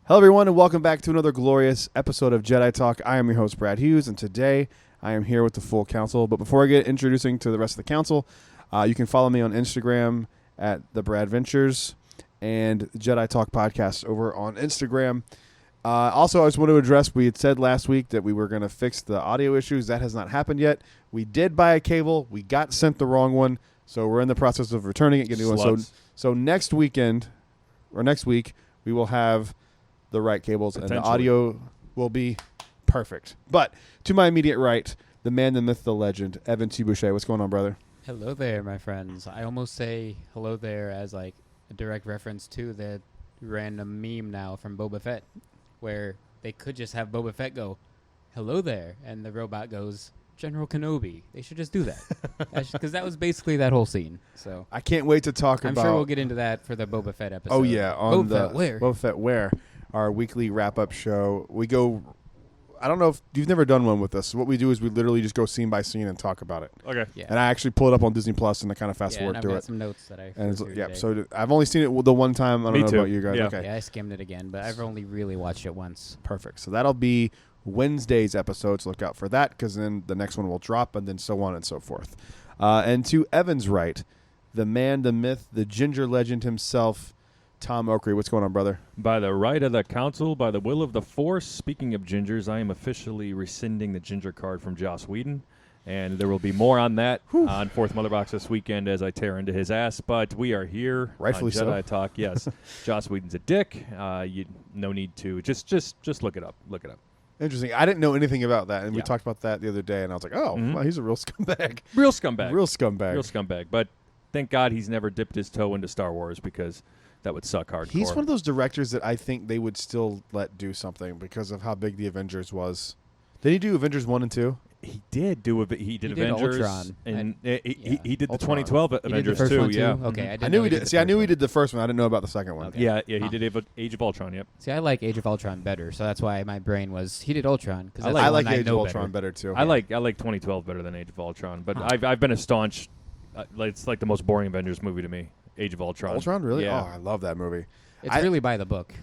Hello, everyone, and welcome back to another glorious episode of Jedi Talk. I am your host, Brad Hughes, and today I am here with the full council. But before I get introducing to the rest of the council, you can follow me on Instagram at the Brad Ventures and Jedi Talk Podcast over on Instagram. Also, I just want to address, we had said last week that we were going to fix the audio issues. That has not happened yet. We did buy a cable. We got sent the wrong one, so we're in the process of returning it, getting a new one. So next weekend, or next week, we will have the right cables, and the audio will be perfect. But to my immediate right, the man, the myth, the legend, Evan T. Boucher. What's going on, brother? Hello there, my friends. I almost say hello there as like a direct reference to the random meme now from Boba Fett, where they could just have Boba Fett go, hello there, and the robot goes, General Kenobi. They should just do that. Because that was basically that whole scene. So I can't wait to talk about... I'm sure we'll get into that for the Boba Fett episode. Oh, yeah. On Boba Fett Where? Boba Fett Where, our weekly wrap-up show. We go... I don't know if you've never done one with us. What we do is we literally just go scene by scene and talk about it. Okay. Yeah. And I actually pull it up on Disney Plus and I kind of fast forward and through I've it. got some notes that I And today. so I've only seen it the one time. I don't know too. about you guys. Yeah. Okay. Yeah, I skimmed it again, but I've only really watched it once. Perfect. So that'll be Wednesday's episodes. Look out for that, because then the next one will drop, and then so on and so forth. And to Evan's right, the man, the myth, the ginger legend himself, Tom Oakley. What's going on, brother? By the right of the council, by the will of the Force, speaking of gingers, I am officially rescinding the ginger card from Joss Whedon. And there will be more on that on Fourth Mother Box this weekend as I tear into his ass. But we are here Rightfully on Jedi so. Talk. Yes, Joss Whedon's a dick. No need to. Just look it up. Look it up. Interesting. I didn't know anything about that, and we Yeah. talked about that the other day, and I was like, oh, well, he's a real scumbag. Real scumbag. Real scumbag. Real scumbag. But thank God he's never dipped his toe into Star Wars, because that would suck hardcore. He's one of those directors that I think they would still let do something because of how big the Avengers was. Did he do Avengers 1 and 2? He did do a. He did Avengers, Ultron. and he did the Ultron. 2012 He did the Avengers first too. one, Yeah. Okay, I knew he did. See, I the knew first he did the first one. I didn't know about the second one. Okay. Yeah, he Huh. did Age of Ultron. Yep. See, I like Age of Ultron better, so that's why my brain was he did Ultron. Cause I that's I the like one Age of know Ultron better too. I like 2012 better than Age of Ultron, but Huh. I've been a staunch. It's like the most boring Avengers movie to me. Age of Ultron. Ultron, really? Yeah. Oh, I love that movie. It's I- really by the book.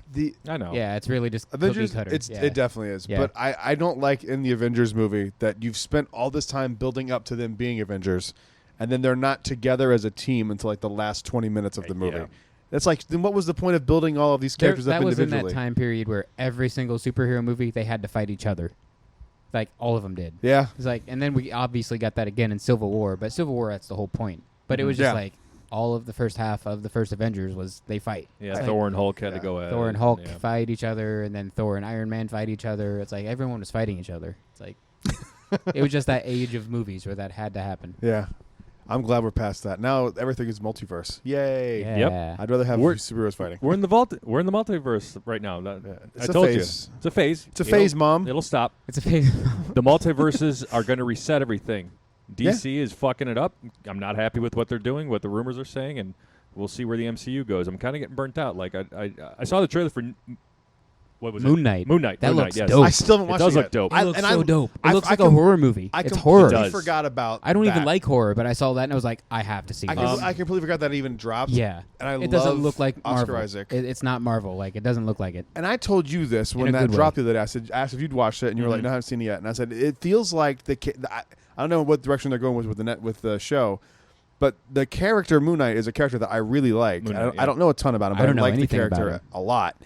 I know. Yeah, it's really just Avengers, cookie cutter. it definitely is. Yeah. But I don't like in the Avengers movie that you've spent all this time building up to them being Avengers, and then they're not together as a team until like the last 20 minutes of the movie. Yeah. That's like, then what was the point of building all of these characters up that was in individually? that time period where every single superhero movie they had to fight each other, like all of them did. Yeah. It's like, and then we obviously got that again in Civil War, but Civil War that's the whole point. But it was just Yeah. like all of the first half of the first Avengers was they fight. Yeah. It's like Thor and Hulk had Yeah. to go at Thor it. and Hulk Yeah. fight each other, and then Thor and Iron Man fight each other. It's like everyone was fighting each other. It's like it was just that age of movies where that had to happen. Yeah. I'm glad we're past that. Now everything is multiverse. Yay. Yeah. Yep. I'd rather have We're- superheroes fighting. We're in the vault. We're in the multiverse right now. It's I a told phase. you. It's a phase. It's a phase, Mom. It'll stop. It's a phase. The multiverses are going to reset everything. DC is fucking it up. I'm not happy with what they're doing, what the rumors are saying, and we'll see where the MCU goes. I'm kind of getting burnt out. Like I saw the trailer for what was Moon it? Knight. Moon Knight. That Moon looks Knight, yes. dope. I still haven't It watched does it look yet. dope. It looks and so I- dope. It I- looks I like a com- horror movie. I It's completely horror. It does. forgot about I don't even that. like horror, but I saw that and I was like, I have to see I, this. I completely forgot that it even dropped. Yeah. And I It doesn't love look like Oscar Marvel. Isaac. It's not Marvel. Like, it doesn't look like it. And I told you this when a that good way. dropped the other day. I asked if you'd watched it, and you were like, "No, I haven't seen it yet." And I said, "It feels like I don't know what direction they're going with the show, but the character Moon Knight is a character that I really like. Moon I, Knight, don't, yeah. I don't know a ton about him, I but I, don't know like the anything about character him. a lot.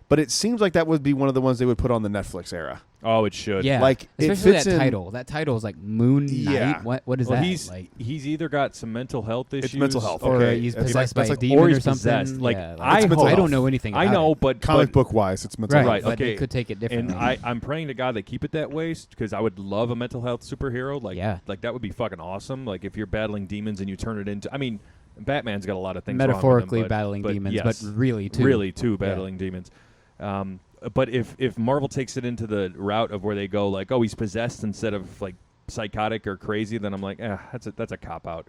But it seems like that would be one of the ones they would put on the Netflix era. Oh, it should. Yeah. Like, it Especially fits that in- title. That title is like Moon Knight. Yeah. What is Well, that? he's like, either got some mental health issues. It's mental health. or okay. he's That's possessed like- by that's a like- demon or or he's something. possessed. Like, Yeah, I It's mental I health. don't know anything about I know, it. but comic book wise, it's mental Right, health. Right, but okay. they could take it differently. And I'm praying to God they keep it that way, because I would love a mental health superhero. Like, Yeah. like that would be fucking awesome. Like if you're battling demons and you turn it into. I mean, Batman's got a lot of things. Metaphorically wrong with him, battling but demons, yes, but really too. really too battling demons. But if Marvel takes it into the route of where they go like, oh, he's possessed instead of like psychotic or crazy, then I'm like, that's a cop out.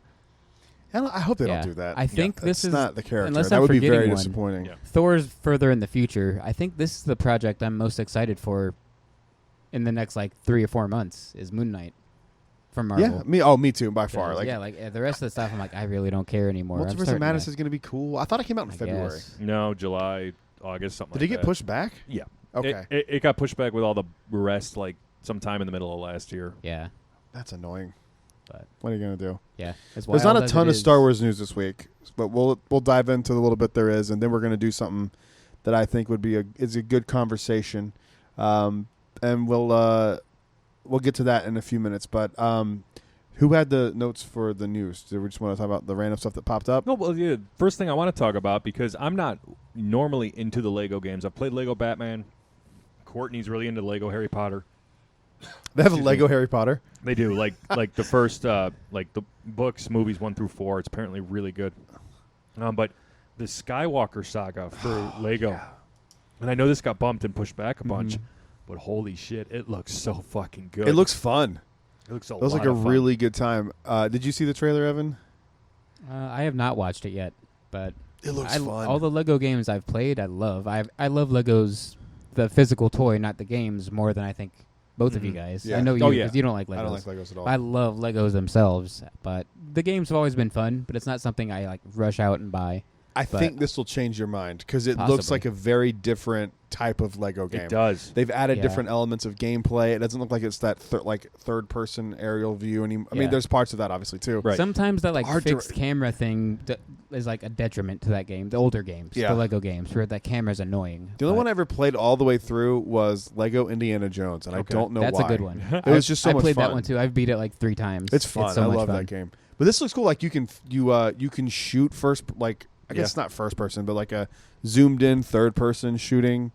I hope they Yeah. don't do that. I think this That's is not the character. unless That I'm would be forgetting very one. disappointing. Yeah. Thor's further in the future. I think this is the project I'm most excited for in the next like 3 or 4 months is Moon Knight from Marvel. Yeah, me too, by far. Like, the rest of the stuff I'm like, I really don't care anymore. I'm Multiverse of starting Madness to- is going to be cool. I thought it came out in I February. guess. No, July. August, something Did like it that. get pushed back? Yeah. Okay. It got pushed back with all the rest, like sometime in the middle of last year. Yeah, That's annoying. but What are you gonna do? yeah, as There's not wild a as ton it of is- Star Wars news this week, but we'll dive into the little bit there is, and then we're gonna do something that I think would be a good conversation, and we'll get to that in a few minutes. But who had the notes for the news? Did we just want to talk about the random stuff that popped up? No, well, yeah, first thing I want to talk about, because I'm not normally into the Lego games. I've played Lego Batman. Courtney's really into Lego Harry Potter. They have a Excuse Lego Harry Potter. They do, like the first, like the books, movies 1 through 4. It's apparently really good. But the Skywalker saga for Lego, and I know this got bumped and pushed back a bunch, but holy shit, it looks so fucking good. It looks fun. It looks It was like a really good time. Did you see the trailer, Evan? I have not watched it yet, but It looks fun. all the Lego games I've played, I love. I love Legos, the physical toy, not the games, more than I think both of you guys. Yeah. I know you Oh, because yeah. you don't like Legos. I don't like Legos at all. I love Legos themselves, but the games have always been fun. But it's not something I like rush out and buy. I but- think this will change your mind because it looks Possibly. like a very different type of Lego game. It does. They've added Yeah. different elements of gameplay. It doesn't look like it's that third-person aerial view anymore. I mean, Yeah. there's parts of that obviously too. Right. Sometimes that Art fixed camera thing is like a detriment to that game. The older games, Yeah. the Lego games, where that camera's annoying. The only But one I ever played all the way through was Lego Indiana Jones, and I Okay. don't know that's why. a good one. It was just so I much played fun. that one too. I've beat it like 3 times. It's fun. so I much love fun. that game. But this looks cool. Like you can shoot first. Like I guess Yeah. it's not first person, but like a zoomed in third person shooting,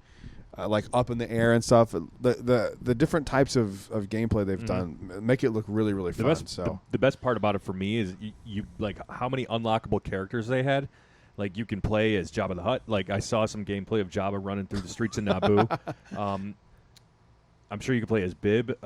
like up in the air and stuff. The different types of gameplay they've done make it look really really The fun. best, So the best part about it for me is you like how many unlockable characters they had. Like you can play as Jabba the Hutt. Like I saw some gameplay of Jabba running through the streets of Naboo. I'm sure you can play as Bib,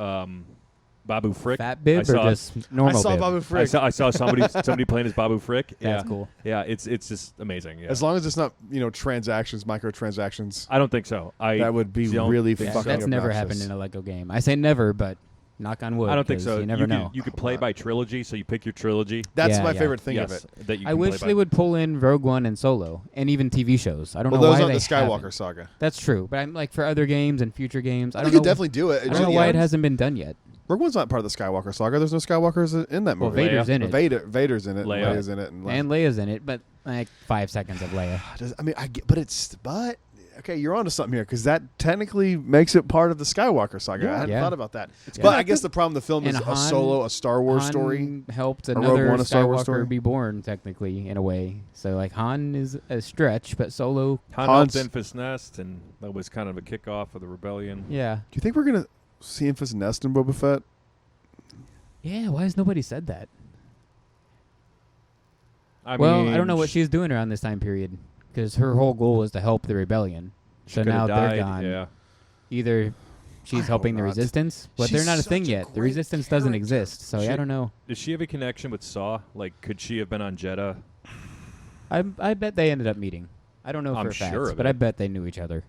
Babu Frick. Fat Bib I or saw, just normal I saw Bib? Babu Frick. I saw somebody playing as Babu Frick. That's yeah. cool. Yeah, it's just amazing. Yeah. as long as it's not microtransactions, I don't think so. that would be don't really think fucking. That's never obnoxious. happened in a Lego game. I say never, but knock on wood. I don't think 'cause so. You never know. You could play by trilogy, so you pick your trilogy. That's Yeah, my yeah. favorite thing yes, of it. that you I can wish play by. they would pull in Rogue One and Solo, and even TV shows. I don't Well, know those why aren't they the Skywalker haven't. saga. That's true, but I'm like for other games and future games. I You don't could know. definitely do it. I don't know why it hasn't been done yet. Rogue One's not part of the Skywalker saga. There's no Skywalkers in that Well, movie. Vader's in it, Vader's in it. Leia. Leia's in it, and Leia's in it, but like 5 seconds of Leia. I mean, I get, but okay, you're onto something here because that technically makes it part of the Skywalker saga. I hadn't Yeah. thought about that. Yeah. But I guess the problem the film is And a Star Wars story. Han helped Rogue another One, a Star Wars Skywalker story? be born, technically, in a way. So like Han is a stretch, but Solo, Han Han's- helped Infus Nest, and that was kind of a kickoff of the rebellion. yeah, Do you think we're gonna see Infus Nest in Boba Fett? yeah. Why has nobody said that? I Well, mean, I don't know what she's doing around this time period because her whole goal was to help the rebellion. she So coulda now died, they're gone. Yeah. Either she's I helping hope the not. resistance, but She's they're not a thing such a yet. The great resistance doesn't character. exist. So She- I don't know. Does she have a connection with Saw? Like, could she have been on Jeddah? I bet they ended up meeting. I don't know I'm for a fact, sure of but it. I bet they knew each other.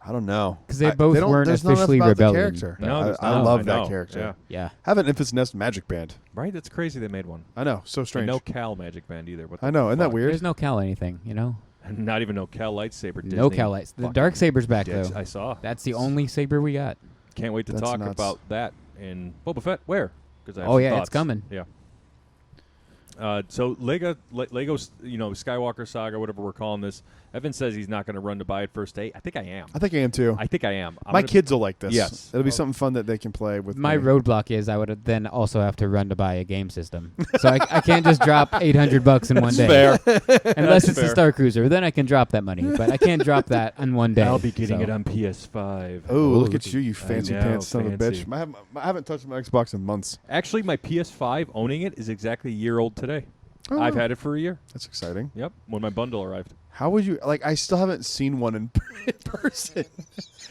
I don't know 'Cause they both don't- weren't there's not enough officially about the rebellion, character. but- No, there's I not. love I that know, character. Yeah. Yeah. Have an Infus Nest magic band. Right? That's crazy they made one. I know, so strange. And no Cal Magic Band either. What I the know, isn't that fuck? weird? There's no Cal anything, you know? Not even no Cal lightsaber. No Disney Cal lights. The fucking dark saber's back, dicks. though. I saw. That's the only saber we got. Can't wait to That's talk nuts. about that in Boba Fett. Where? Because Oh, yeah, it's coming. Yeah. So Lego's, Skywalker saga, whatever we're calling this. Evan says he's not going to run to buy it first day. I think I am. I think I am too. I think I am. My kids will like this. Yes. It'll be Oh. something fun that they can play with. My me. roadblock is I would then also have to run to buy a game system. So I can't just drop $800 in one day. Fair. Unless it's fair. a Star Cruiser. Then I can drop that money. But I can't drop that in one day. I'll be getting so. it on PS5. Oh, look Ooh, at you, you fancy know, pants son of a fancy. bitch. I haven't touched my Xbox in months. Actually, my PS5 owning it is exactly a year old today. Oh, I've had it for a year. That's exciting. Yep, when my bundle arrived. How would you like? I still haven't seen one in person.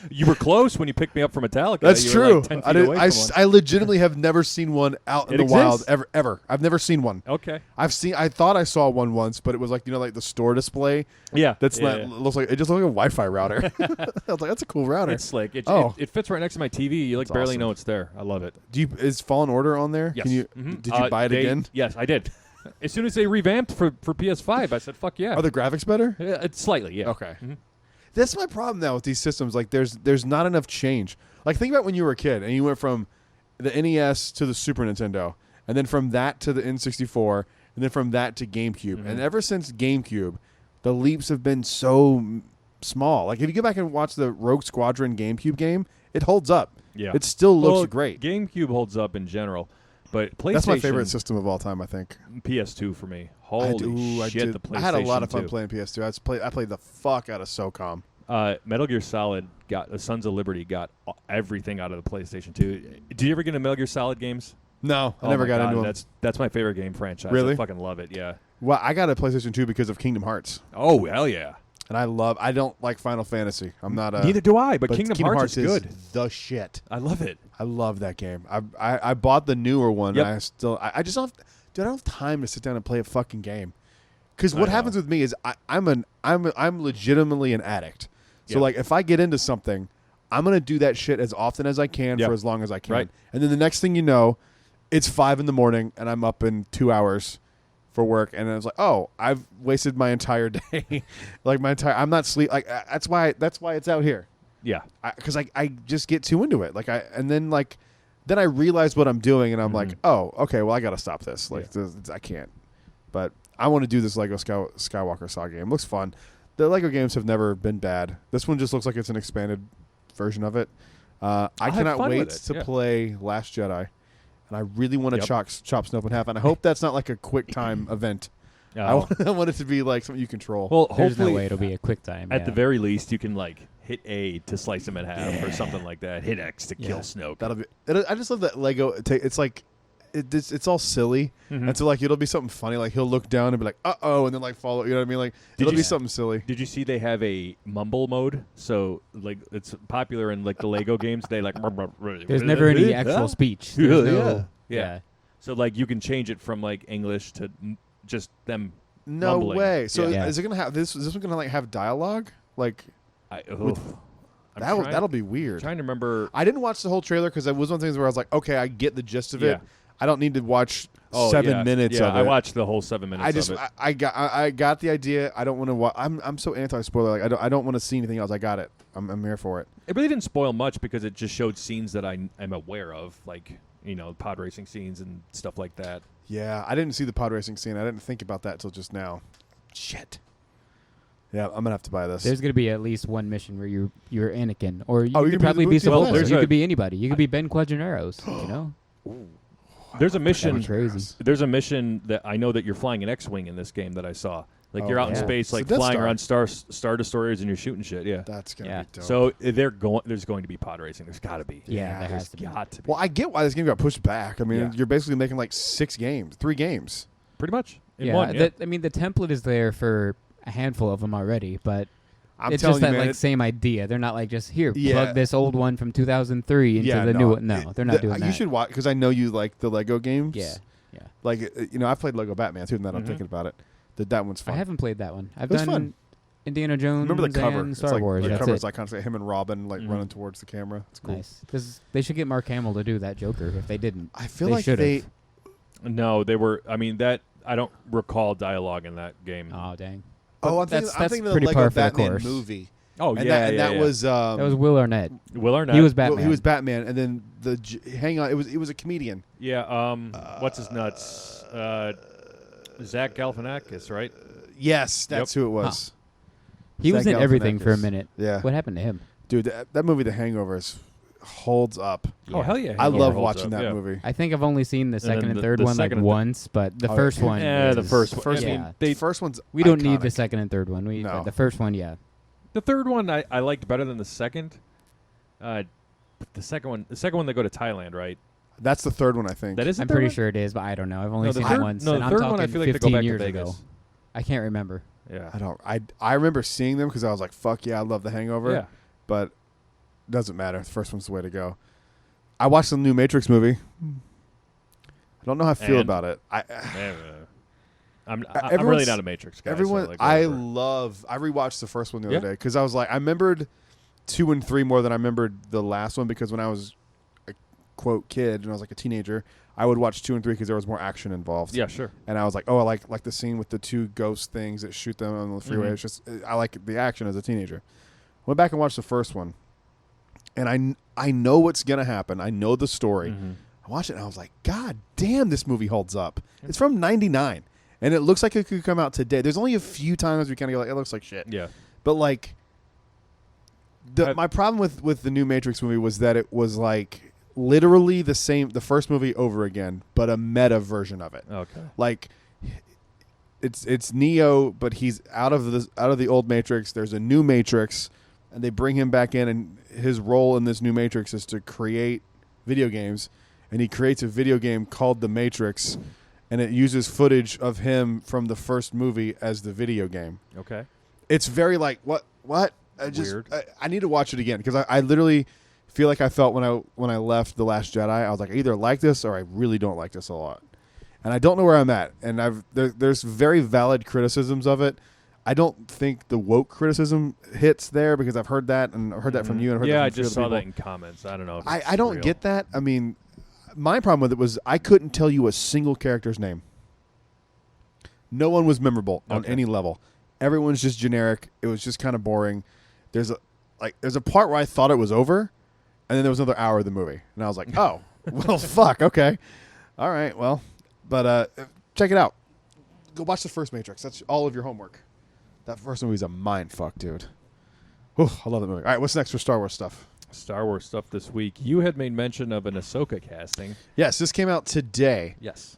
You were close when you picked me up from Metallica. That's You were true. Like 10 feet I, did, away I, from s- one. I legitimately have never seen one out in It the wild exists? ever. I've never seen one. Okay. I thought I saw one once, but it was like like the store display. Yeah. That's yeah, not yeah. looks like it just looks like a Wi-Fi router. I was like, that's a cool router. It's slick. Oh. It fits right next to my TV. You like That's barely awesome. know it's there. I love it. Is Fallen Order on there? Yes. Can you? Mhm. Did you buy it again? Yes, I did. As soon as they revamped for PS5, I said, "Fuck yeah!" Are the graphics better? It's slightly, yeah. Okay. Mhm. That's my problem now with these systems. Like, there's not enough change. Like, think about when you were a kid and you went from the NES to the Super Nintendo, and then from that to the N64, and then from that to GameCube. Mhm. And ever since GameCube, the leaps have been so small. Like, if you go back and watch the Rogue Squadron GameCube game, it holds up. Yeah. It still looks Well, great. GameCube holds up in general, but PlayStation. That's my favorite system of all time, I think. PS2 for me. Holy shit, the PlayStation I had a lot of fun 2. playing PS2. I played the fuck out of SOCOM. Metal Gear Solid got Sons of Liberty got everything out of the PlayStation 2. Did you ever get into Metal Gear Solid games? No, I Oh never my got God, into them. That's my favorite game franchise. Really? I fucking love it. Yeah. Well, I got a PlayStation 2 because of Kingdom Hearts, Oh hell yeah. and I don't like Final Fantasy. I'm not a. Neither do I. But but Kingdom Hearts is good. the shit. I love it. I love that game. I bought the newer one. Yep. And I just don't have, dude, I don't have time to sit down and play a fucking game. Because I what know. happens with me is I'm legitimately an addict. So Yep. like if I get into something, I'm gonna do that shit as often as I can Yep. for as long as I can. Right. And then the next thing you know, it's 5 a.m. and I'm up in 2 hours for work, and I was like, oh, I've wasted my entire day. I'm not sleep. Like that's why it's out here. Yeah. Because I just get too into it. Then I realize what I'm doing, and I'm like, oh, okay, well, I got to stop this. I can't. But I want to do this Lego Skywalker Saga game. It looks fun. The Lego games have never been bad. This one just looks like it's an expanded version of it. I have cannot fun wait with it, to yeah. play Last Jedi, and I really want to Yep. chop Snoke in half. And I hope that's not like a quick time event. Oh. I want it to be like something you control. Well, There's hopefully no way it'll be a quick time. at yeah. the very least you can like hit A to slice him in half or something like that. Hit X to kill Yeah. Snoke. That'll be. I just love that Lego. It's like, it's all silly, Mhm. and so like it'll be something funny. Like he'll look down and be like, "Uh-oh," and then like follow. You know what I mean? Like Did it'll you- be something silly. Did you see they have a mumble mode? So like it's popular in like the Lego games. They like There's never any actual speech. There's no, Yeah. So like you can change it from like English to just them. No mumbling. way. So Yeah. is it gonna have this? Is this one gonna like have dialogue? Like I'm that'll be weird. trying to remember. I didn't watch the whole trailer because it was one of the things where I was like, okay, I get the gist of Yeah. it. I don't need to watch Oh, 7 yeah. minutes Yeah, of it. I watched the whole 7 minutes. I just of it. I got the idea. I don't want to watch. I'm so anti spoiler. Like I don't want to see anything else. I got it. I'm here for it. It really didn't spoil much because it just showed scenes that I am aware of, like pod racing scenes and stuff like that. Yeah, I didn't see the pod racing scene. I didn't think about that until just now. Shit. Yeah, I'm gonna have to buy this. There's gonna be at least one mission where you're Anakin, or you Oh, you're could gonna probably be be Luke someone Well, else. there's You a- could be anybody. You could be Ben Quadraneros. You know, There's a that'd mission. be crazy. There's a mission that I know that you're flying an X-wing in this game that I saw. Like Oh, you're out in yeah. space, So like Death flying Star. around star destroyers, and you're shooting shit. Yeah. That's gonna Yeah. be dope. So there's going to be pod racing. There's got to be. Yeah, there There's has to be. got to be. well, I get why this game got pushed back. I mean, Yeah. you're basically making like 3 games. Pretty much in Yeah, one. Yeah. I mean the template is there for a handful of them already, but I'm it's telling just you, that man. like it- same idea. They're not like just here Yeah. plug this old one from 2003 into yeah, the no, new one. No, they're not doing that. You should watch because I know you like the Lego games. Yeah, yeah. Like I've played Lego Batman too. Now that I'm Mhm. thinking about it, that one's fun. I haven't played that one. I've It was done fun. Indiana Jones. Remember the cover? and It's Star like, Wars. The That's cover it. is iconic. Him and Robin like Mhm. running towards the camera. It's cool. Nice. They should get Mark Hamill to do that Joker. If they didn't, I feel They like should've. they. No, they were. I mean that I don't recall dialogue in that game. oh dang. Oh, I'm But thinking, I'm thinking of the pretty Lego par for the Batman course. movie. Oh And yeah, that was That was Will Arnett. Will Arnett. He was well, Batman. he was Batman, and then hang on, it was a comedian. Yeah. What's his nuts? Zach Galifianakis, right? Yes, that's who it was. He was Zach in everything for a Galifianakis. minute. Yeah, What happened to him? dude, that movie, The Hangover, holds up. Oh hell yeah! I Hangover love holds watching up, that yeah. movie. I think I've only seen the second then and the- third the one like second and once, but the Oh, first yeah. one. Yeah, the is- first one. one. First I mean, yeah. they The first one's We don't need the iconic. second and third one. No. The first one, yeah. The third one I liked better than the second. The second one they go to Thailand, right? That's the third one, I think. That is. the I'm third pretty one? sure it is, but I don't know. I've only No, the seen third, it once, no, and the I'm third talking one I feel like they 15 go back years to Vegas. ago. I can't remember. Yeah. I remember seeing them because I was like, "Fuck yeah, I love The Hangover." Yeah. But doesn't matter. The first one's the way to go. I watched the new Matrix movie. I don't know how I feel And? about it. I'm Everyone's- really not a Matrix guy. Everyone, so like I whatever. rewatched the first one the Yeah. other day because I was like, I remembered 2 and 3 more than I remembered the last one because when I was a quote kid and I was like a teenager, I would watch 2 and 3 because there was more action involved. Yeah, sure. And I was like, oh, I like the scene with the 2 ghost things that shoot them on the freeway. Mhm. It's just I like the action as a teenager. Went back and watched the first one, and I know what's gonna happen. I know the story. Mm-hmm. I watched it and I was like, God damn, this movie holds up. It's from '99, and it looks like it could come out today. There's only a few times we kind of go like, it looks like shit. Yeah. But like, my problem with the new Matrix movie was that it was like literally the first movie over again, but a meta version of it. Okay. Like, it's Neo, but he's out of the old Matrix. There's a new Matrix, and they bring him back in, and his role in this new Matrix is to create video games, and he creates a video game called The Matrix, and it uses footage of him from the first movie as the video game. Okay. It's very like what Weird. I need to watch it again because I literally feel like I felt when I left The Last Jedi. I was like, I either like this or I really don't like this a lot, and I don't know where I'm at. And there's very valid criticisms of it. I don't think the woke criticism hits there because I've heard that and I've heard that from you and heard that from I a few just other saw people. that in comments. I don't know. If I don't real. get that. I mean, my problem with it was I couldn't tell you a single character's name. No one was memorable on any level. Everyone's just generic. It was just kind of boring. There's a part where I thought it was over, and then there was another hour of the movie, and I was like, oh, well, fuck, okay, all right, well, but check it out. Go watch the first Matrix. That's all of your homework. That first movie's a mind fuck, dude. Whew, I love that movie. All right, what's next for Star Wars stuff? Star Wars stuff this week. You had made mention of an Ahsoka casting. Yes, this came out today. Yes.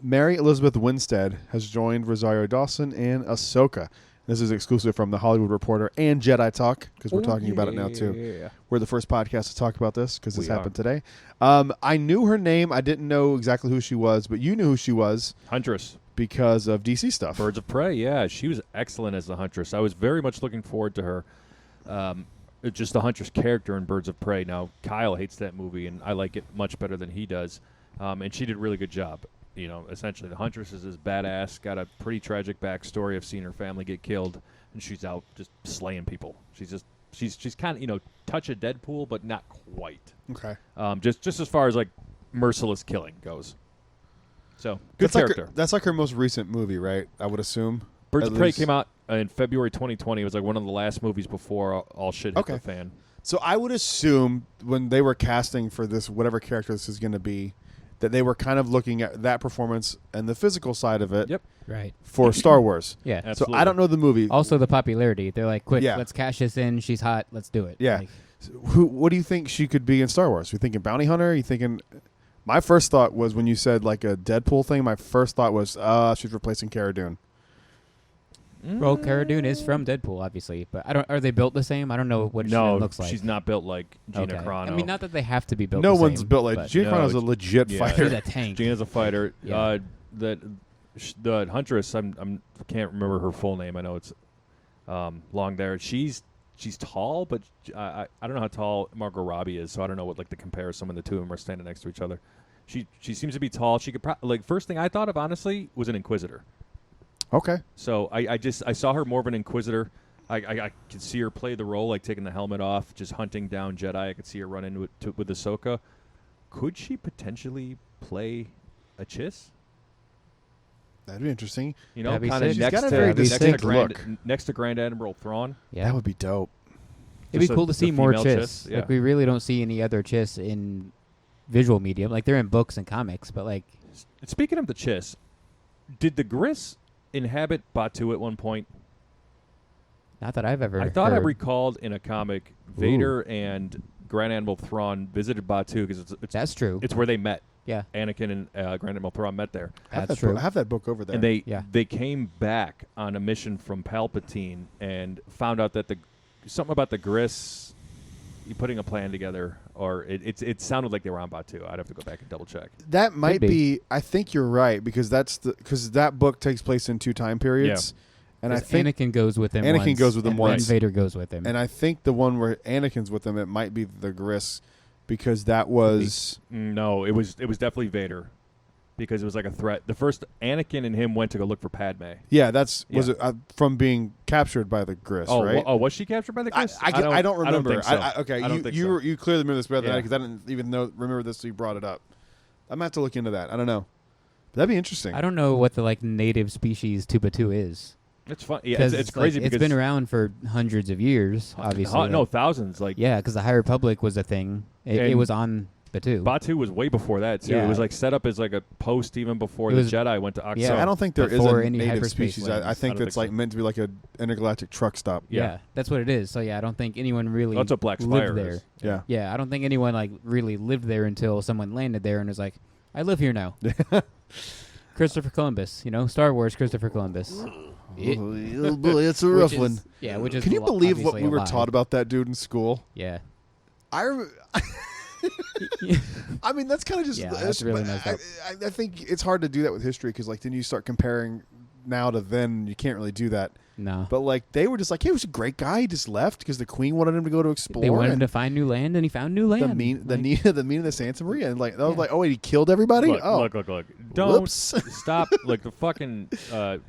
Mary Elizabeth Winstead has joined Rosario Dawson and Ahsoka. This is exclusive from The Hollywood Reporter and Jedi Talk, because we're talking about it now, too. Yeah. We're the first podcast to talk about this, because this We happened today. I knew her name. I didn't know exactly who she was, but you knew who she was Huntress. because of DC stuff. Birds of Prey, yeah. She was excellent as the Huntress. I was very much looking forward to her. Just the Huntress character in Birds of Prey. Now, Kyle hates that movie, and I like it much better than he does. And she did a really good job. You know, essentially, the Huntress is this badass, got a pretty tragic backstory of seeing her family get killed, and she's out just slaying people. She's kind of, touch of Deadpool, but not quite. Okay. Just as far as, like, merciless killing goes. So, good character. That's like her most recent movie, right? I would assume. Birds At of Prey least. came out in February 2020. It was like one of the last movies before all shit hit the fan. So I would assume when they were casting for this, whatever character this is going to be, that they were kind of looking at that performance and the physical side of it Yep. Right. for Star Wars. Yeah. Absolutely. So I don't know the movie. Also, the popularity. They're like, quick, Yeah. let's cash this in. She's hot. Let's do it. Yeah. Like, What do you think she could be in Star Wars? You thinking bounty hunter? You thinking? My first thought was when you said like a Deadpool thing. My first thought was, she's replacing Cara Dune. well, Cara Dune is from Deadpool, obviously, but I don't. Are they built the same? I don't know what she No, looks like. she's not built like Gina Okay. Carano. I mean, not that they have to be built. No the one's same, built like but Gina No, Carano's a it's- legit yeah. she's a fighter. tank. Gina's a fighter. Yeah. The Huntress. I'm can't remember her full name. I know it's long there. She's tall, but I don't know how tall Margot Robbie is, so I don't know what like the comparison when the two of them are standing next to each other. She seems to be tall. She could first thing I thought of honestly was an Inquisitor. Okay. So I saw her more of an Inquisitor. I could see her play the role, like taking the helmet off, just hunting down Jedi. I could see her run into it with Ahsoka. Could she potentially play a Chiss? That'd be interesting. You know, That'd be kind of sick. She's next got a to very next to distinct Grand, look. next to Grand Admiral Thrawn. Yeah. That would be dope. It'd be Just cool to the see more female Chiss. Chiss, yeah. Like we really don't see any other Chiss in visual medium. Like they're in books and comics, but like Speaking of the Chiss, did the Griss inhabit Batu at one point? not that I've ever. I thought I heard. recalled in a comic Vader and Grand Admiral Thrawn visited Batu because That's true. it's where they met. Yeah, Anakin and Grand Admiral Thrawn met there. that's true. I have that book over there. And Yeah. they came back on a mission from Palpatine and found out that something about the Griss putting a plan together, or it sounded like they were on Batu. I'd have to go back and double check. That might be. be. I think you're right because because that book takes place in two time periods, and I 'Cause think Anakin goes with him. Anakin once, goes with him and once. then Vader goes with him. and I think the one where Anakin's with them, it might be the Griss, because that was No, it was definitely Vader, because it was like a threat. The first Anakin and him went to go look for Padme. was Yeah. it from being captured by the Griss, right? Was she captured by the Griss? I don't remember. think so. Okay, I don't think you so. you clearly remember this better than I Yeah. because I didn't even remember this. So you brought it up. I'm gonna have to look into that. I don't know. But that'd be interesting. I don't know what the like native species Tubatu is. It's fun. Yeah, it's crazy it's because been around for hundreds of years. Obviously, no, thousands. Like yeah, because the High Republic was a thing. It was on Batu. Batu was way before that too. Yeah. It was like set up as like a post even before the Jedi went to Axum. Yeah. I don't think there is Before a any native hyperspace species. lanes. I think I don't it's think like so. meant to be like a intergalactic truck stop. Yeah, that's what it is. So yeah, I don't think anyone really That's what Black lived Spire there. is. Yeah. Yeah, I don't think anyone like really lived there until someone landed there and was like, "I live here now." Christopher Columbus, Star Wars Christopher Columbus. Oh boy, it's a rough one. Yeah, which is Can you believe what obviously we a were lie. taught about that dude in school? Yeah. I mean, that's kind of just. Yeah, that's really messed up. I think it's hard to do that with history because, like, then you start comparing now to then. You can't really do that. No. But like, they were just like, "Hey, he was a great guy. He just left because the Queen wanted him to go to explore." They wanted him and to find new land, and he found new land. the meaning of the Santa Maria, and like, I was Yeah. like, "Oh, wait, he killed everybody." Look. Don't Whoops. stop. Like the fucking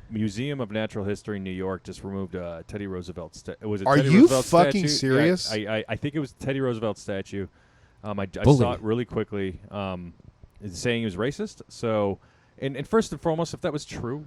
Museum of Natural History in New York just removed Teddy Roosevelt's. Was it Are Teddy you Roosevelt's fucking statue? serious? Yeah, I think it was Teddy Roosevelt's statue. I Bully. saw it really quickly. It's saying he was racist. So, and first and foremost, if that was true,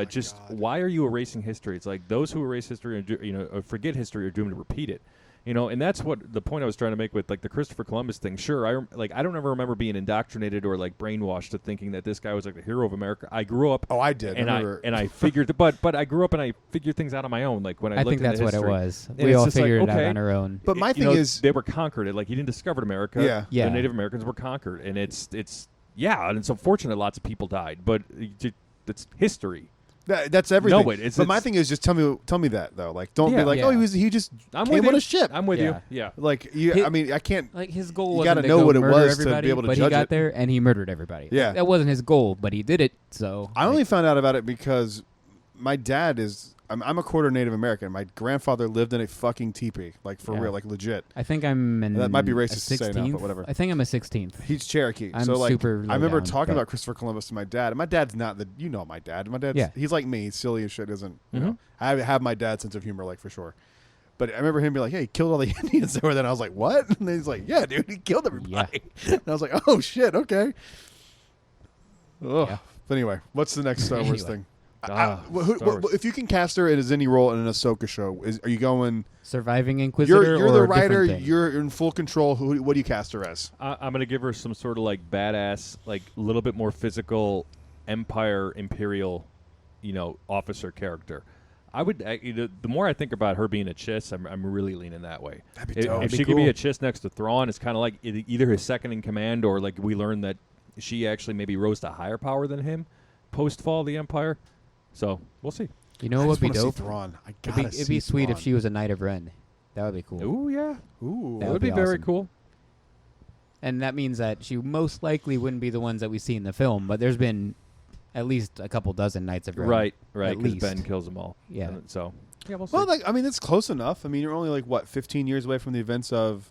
just God. why are you erasing history? It's like those who erase history or forget history are doomed to repeat it. And that's what the point I was trying to make with like the Christopher Columbus thing. Sure, I don't ever remember being indoctrinated or like brainwashed to thinking that this guy was like the hero of America. I grew up. Oh, I did. And I remember. I figured, but I grew up and I figured things out on my own. Like when I I looked think that's into what it history. was. And We it's all just like, figured it out okay. on our own. But my You thing know, is, they were conquered. Like he didn't discover America. Yeah. Yeah. The Native Americans were conquered, and it's and it's unfortunate. Lots of people died, but it's history. that's everything. No, it's but my thing is, just tell me that though. Like, don't be Yeah. like, Yeah. "Oh, he just I'm came with on you. a ship." I'm with Yeah. you. Yeah. Like, Hi- I mean, I can't. Like his goal You wasn't gotta to know go what it murder was to be everybody, able to but judge he got it. there and he murdered everybody. Yeah. That wasn't his goal, but he did it. So I only found out about it because my dad is. I'm a quarter Native American. My grandfather lived in a fucking teepee, like for Yeah. real, like legit. I think I'm That might be a racist to say now, 16th. but whatever. I think I'm a 16th. He's Cherokee, I'm so like super I remember low down, talking but- about Christopher Columbus to my dad, and my dad's not the my dad. My dad's Yeah. he's like me, he's silly as shit. Isn't you Mhm. know? I have my dad's sense of humor, like for sure. But I remember him being like, "Hey, he killed all the Indians over there." And I was like, "What?" And he's like, "Yeah, dude, he killed everybody." And I was like, "Oh shit, okay." Ugh. Yeah. But anyway, what's the next Star Wars Anyway. thing? Star Wars. If you can cast her as any role in an Ahsoka show, are you going? Surviving Inquisitor. You're or the a different writer. thing? You're in full control. What do you cast her as? I'm gonna give her some sort of like badass, like a little bit more physical, Imperial, officer character. I would. The more I think about her being a Chiss, I'm really leaning that way. That'd be If, dope. if That'd she be could be cool. a Chiss next to Thrawn, it's kind of like either his second in command, or like we learned that she actually maybe rose to higher power than him post fall of the Empire. So we'll see. You know I what just would be wanna dope? see Thrawn. I It'd gotta be, it'd be see sweet Thrawn. if she was a Knight of Ren. That would be cool. Ooh yeah, Ooh. That that would be be very awesome. cool. And that means that she most likely wouldn't be the ones that we see in the film, but there's been at least a couple dozen Knights of Ren. Right. At Because least. Ben kills them all. Yeah. And so yeah, we'll see. Well, I mean, it's close enough. I mean, you're only like what 15 years away from the events of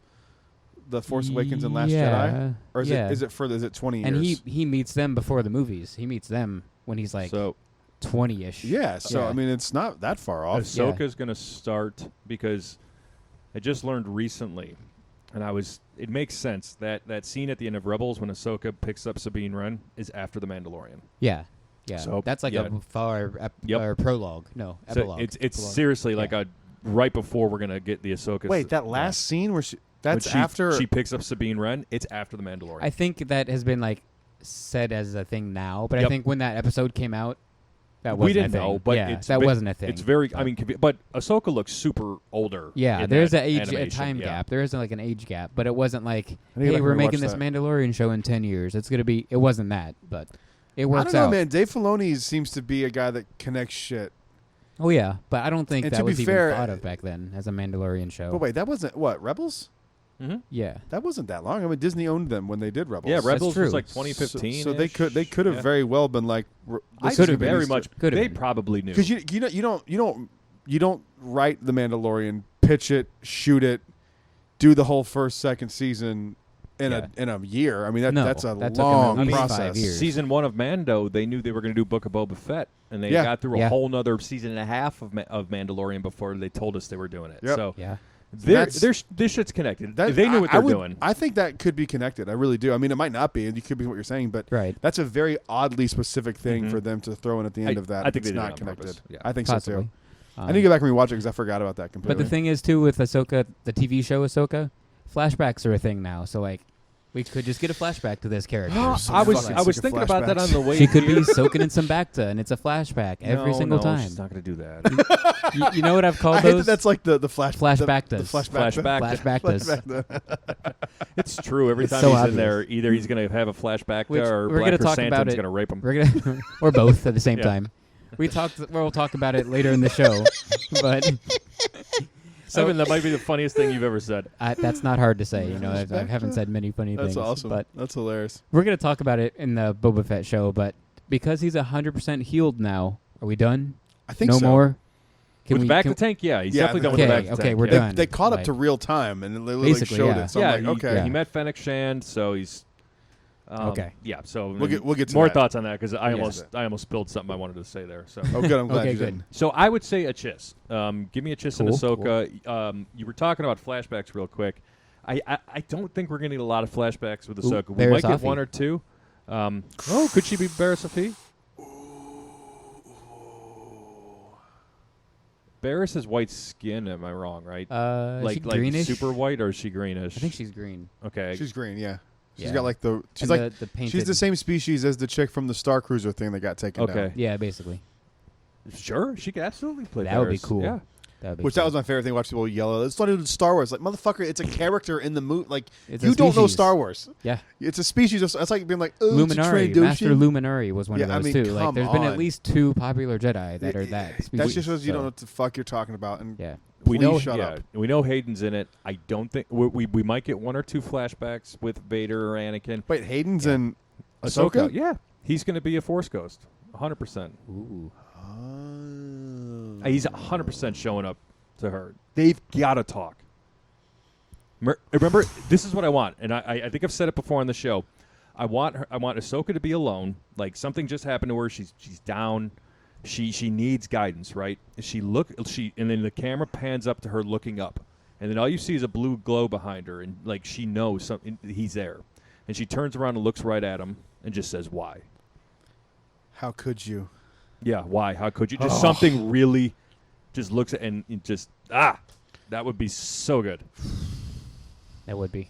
the Force Awakens and Last Jedi, or is yeah. it further? Is it 20 And years? he meets them before the movies. He meets them when he's like so 20-ish. Yeah. So Yeah. I mean, it's not that far off. Ahsoka's going to start because I just learned recently, and it makes sense that scene at the end of Rebels when Ahsoka picks up Sabine Wren is after the Mandalorian. Yeah. Yeah. So, That's like yeah. a far Yep. or prologue. No, So epilogue. it's Epilogue. seriously like Yeah. a right before we're going to get the Ahsoka. Wait, that last scene where that's when after. she picks up Sabine Wren. It's after the Mandalorian. I think that has been like said as a thing now, but I Yep. think when that episode came out, that wasn't we didn't a thing. know, but yeah, it's that ve- wasn't a thing. It's very. I But- mean, but Ahsoka looks super older. yeah, in there's that a animation, time yeah. gap. There isn't like an age gap, but it wasn't like, I need to hey, go we're back and making rewatch this that. Mandalorian show in 10 years. It's gonna be. It wasn't that, but it I works don't know, out. man. Dave Filoni seems to be a guy that connects shit. Oh yeah, but I don't think And that to be was even fair, thought of back then as a Mandalorian show. But wait, that wasn't what Rebels. Mm-hmm. Yeah, That wasn't that long. I mean, Disney owned them when they did Rebels. Yeah, That's Rebels true. was like So, 2015. so they could have very well been like. I could've been. very much. Could've They been. probably knew. Because you don't write the Mandalorian, pitch it, shoot it, do the whole first second season in a year. I mean No, that's a that took long them at least 5 process. years. Season 1 of Mando, they knew they were going to do Book of Boba Fett, and they Yeah. got through a Yeah. whole nother season and a half of Mandalorian before they told us they were doing it. Yep. So yeah. this shit's connected. They knew what I they're would- doing. I think that could be connected. I really do. I mean, it might not be. It could be what you're saying, but Right. that's a very oddly specific thing Mhm. for them to throw in at the end I- of that. I think if they it's did it not on connected. purpose. Yeah. I think Possibly. so too. I need to go back and rewatch it because I forgot about that completely. But the thing is, too, with Ahsoka, the TV show Ahsoka, flashbacks are a thing now. So, like, we could just get a flashback to this character. So I was fucking sick of thinking about that on flashbacks. the way She could be here. soaking in some Bacta, and it's a flashback every single time. She's not going to do that. You know what I've I called hate those? that that's like the Flashback the does. flashback. Flashbactas. It's true. Every It's time so he's obvious. in there, either he's going to have a flashback Which or we're Black gonna talk about Chrysanthemum's it. going to rape him. We're gonna, or both at the same Yeah. time. We'll talk about it later in the show, but So that might be the funniest thing you've ever said. that's not hard to say. You know, I Respect haven't that. said many funny That's things. awesome. But That's hilarious. we're gonna talk about it in the Boba Fett show. But because he's 100% healed now, are we done? I think no so. more. Can With we? Back can- to Tank, yeah. He's Yeah, definitely done okay, with the Back to okay, Tank. we're yeah. done. They caught up Like- to real time and they literally Basically, showed yeah. it. So yeah, I'm like, okay. he met Fennec Shand, so he's Okay. Yeah, so We'll get to more that. thoughts on that because I Yes. almost spilled something I wanted to say there. So Oh, good. I'm glad Okay, you good. didn't. So I would say a Chiss. Give me a Chiss and Cool, Ahsoka. You were talking about flashbacks real quick. I don't think we're going to need a lot of flashbacks with Ahsoka. We might get Barriss one or two. Could she be Barriss Offee? Barriss has white skin. Am I wrong? Right? Is she like greenish? super white, or is she greenish? I think she's green. okay. She's green, yeah. She's Yeah. got like the. She's And like the painted. she's the same species as the chick from the Star Cruiser thing that got taken Okay. down. Yeah, basically. Sure, she could absolutely play. That would be Barriss. cool. Yeah. That'd be Which cool. that was my favorite thing. Watch people yell. It's not even Star Wars. Like motherfucker, it's a character in the movie. Like It's a you don't know species. Star Wars. Yeah. It's a species. It's like being like, oh, it's a Luminari, Trandoshan. Master Luminari was one Yeah, of I those mean, too. Like, come there's been on. at least 2 popular Jedi that are that species. That just shows you so, don't know what the fuck you're talking about. And Yeah. We know, shut yeah, up. we know Hayden's in it. I don't think we might get 1 or 2 flashbacks with Vader or Anakin. Wait, Hayden's Yeah. in Ahsoka? Yeah, he's going to be a Force ghost, 100%. Ooh. He's 100% showing up to her. They've got to talk. Remember, this is what I want, and I think I've said it before on the show. I want Ahsoka to be alone. Like something just happened to her. She's down. She needs guidance, right? And then the camera pans up to her looking up, and then all you see is a blue glow behind her, and like she knows something. He's there, and she turns around and looks right at him and just says, "Why?" How could you? Yeah, why? How could you? Just something really just looks at and just that would be so good. That would be.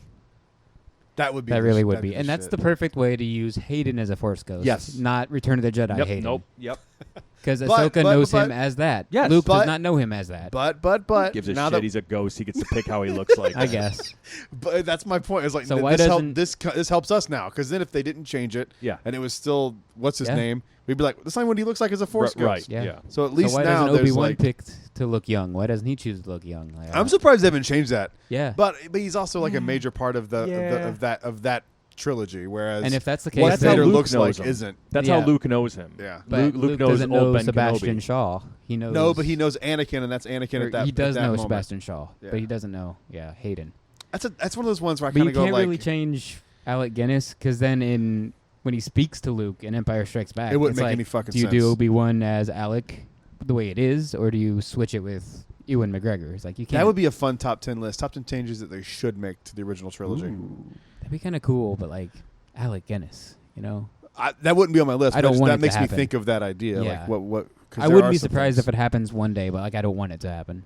That would be. That the really sh- would that'd be. the And that's shit. the perfect way to use Hayden as a Force ghost. Yes. Not Return of the Jedi Yep. Hayden. Nope. Yep. Because But- Ahsoka but- knows but- him as that. Yes. Luke But- does not know him as that. But Gives a now shit. that He's a ghost. He gets to pick how he looks like. I guess. but that's my point. It's like So th- why this, doesn't- this helps us now because then if they didn't change it, Yeah. and it was still what's his Yeah. name, we'd be like, that's not what he looks like as a Force ghost. Right. Yeah. Yeah. So at least so why now doesn't there's Obi-Wan like. pick to look young? Why doesn't he choose to look young? Like, I'm surprised they haven't changed that. Yeah. But he's also like a major part of the Yeah. of that trilogy. Whereas and if that's the case, what That's then- how Vader Luke looks knows like him. isn't. That's Yeah. how Luke knows him. Yeah. but Luke knows doesn't old know Ben Sebastian Kenobi. Shaw. He knows. No, but he knows Anakin, and that's Anakin or at that. he does at that know moment. Sebastian Shaw, Yeah. but he doesn't know. Yeah, Hayden. That's one of those ones where I But kind you of go can't like, really change Alec Guinness because then when he speaks to Luke in Empire Strikes Back, it wouldn't it's make like, any fucking do you sense. do Obi-Wan as Alec the way it is, or do you switch it with Ewan McGregor? It's like you can't. That would be a fun top 10 list. Top 10 changes that they should make to the original trilogy. That'd be kind of cool, but like Alec Guinness, That wouldn't be on my list. I but don't want that it to makes me happen. think of that idea. Yeah. Like what? I wouldn't be surprised if it happens one day, but like I don't want it to happen.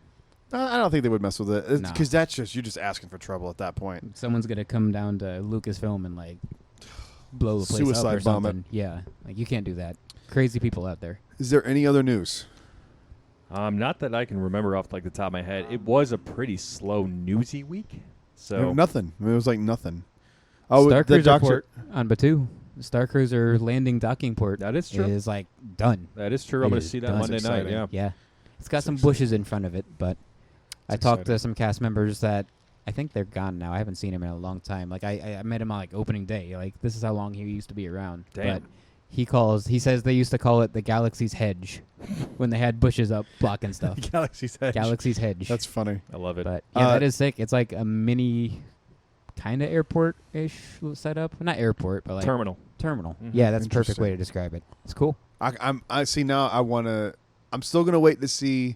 I don't think they would mess with it No. because that's just you're just asking for trouble at that point. Someone's gonna come down to Lucasfilm and like blow the place up Suicide or bomb it. something. Yeah, like you can't do that. Crazy people out there. Is there any other news? Not that I can remember off like the top of my head. It was a pretty slow newsy week. So Nothing. I mean, it was like nothing. Oh, Star the Cruiser doctor. port on Batu. Star Cruiser landing docking port that is true. is like done. That is true. I'm It going to is see that done. Monday That's night. exciting. Yeah. Yeah, it's got That's some exciting. bushes in front of it, but I That's talked exciting. to some cast members that I think they're gone now. I haven't seen him in a long time. Like I met him on like opening day. Like this is how long he used to be around. Damn. But he says they used to call it the Galaxy's Hedge when they had bushes up blocking stuff. Galaxy's Edge. Galaxy's Hedge. That's funny. I love it. But yeah, Uh, that is sick. It's like a mini kind of airport-ish setup. Not airport, but like Terminal. terminal. Mhm. Yeah, that's a perfect Interesting. way to describe it. It's cool. I see now. I'm still gonna wait to see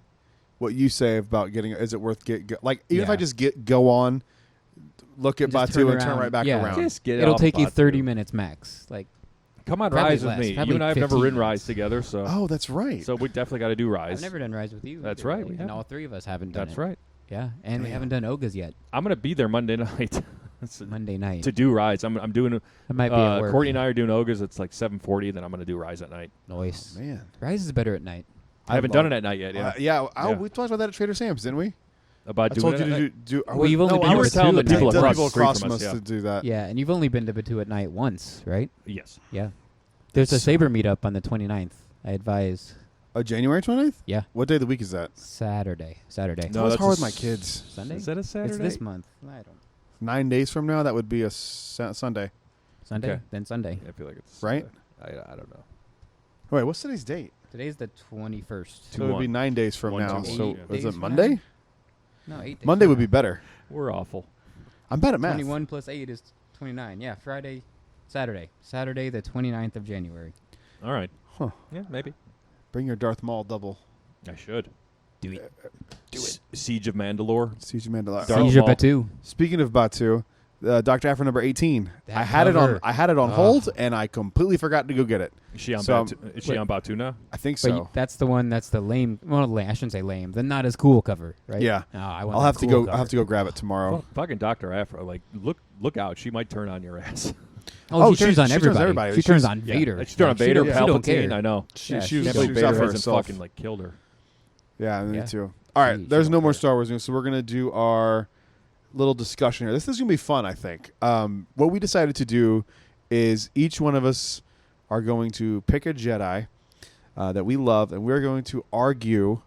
what you say about getting. Is it worth like even if Yeah. I just go on, look at Just Batu and turn around. right back Yeah. around. Just get it It'll off take you Batu. 30 minutes max. Like Come on, Probably Rise with less, me. You probably and I have never 15 ridden minutes. Rise together, so Oh, that's right. we definitely got to do Rise. I've never done Rise with you. That's either, right, really, we and haven't. all three of us haven't done That's it. right. Yeah, and we Damn. haven't done Ogas yet. I'm gonna be there Monday night Monday night. to do Rise. I'm doing. It might be at work. Courtney and I are doing Ogas. It's like 7:40. Then I'm gonna do Rise at night. Noise. Man. Rise is better at night. I haven't done it at night yet. Yeah. Yeah. We talked about that at Trader Sam's, didn't we? About I doing told you it to at do. night? do Well, you've only been I to was two telling the at people night. across, People across from from us us, to do that. Yeah, and you've only been to Batu at night once, right? Yes. Yeah. There's a Saber meetup on the 29th. I advise January 29th? Yeah. What day of the week is that? Saturday. No, It's that's hard a with my s- kids. Sunday? Is that a Saturday? It's this month. I don't. 9 days from now, that would be a Sunday. Sunday? Okay. Then Sunday. I feel like it's Right? I don't know. Wait, what's today's date? Today's the 21st. So it would be 9 days from 1, now. 2, So 1, yeah. is Days it from Monday? now? No, 8 days. Monday from would now. be better. We're awful. I'm bad at math. 21 plus 8 is 29. Yeah, Saturday. Saturday, the 29th of January. All right. Huh. Yeah, maybe. Bring your Darth Maul double. I should. Do it. Siege of Mandalore. Siege of Mandalore. Darth Siege of Maul. Batu. Speaking of Batu, Dr. Afro number 18. That I had it on. cover. I had it on hold, and I completely forgot to go get it. Is she on So, Batu? Is she wait. on Batu now? I think But so. that's the one that's the lame. Well, I shouldn't say lame. The not as cool cover, right? Yeah. No, I want I'll the have to cool go. cover. I'll have to go grab it tomorrow. Well, fucking Dr. Afro. Like, look out. She might turn on your ass. Oh, she turns on she turns everybody. everybody. She turns She's- on Yeah. Vader. She turned on Like, Vader, She don't Palpatine. care. I know. She, Yeah, she, she was, Can't she believe was out Vader for hasn't herself. fucking like killed her. Yeah, me Yeah. too. All right, She there's don't no more care. Star Wars news, so we're gonna do our little discussion here. This is gonna be fun, I think. What we decided to do is each one of us are going to pick a Jedi that we love, and we're going to argue.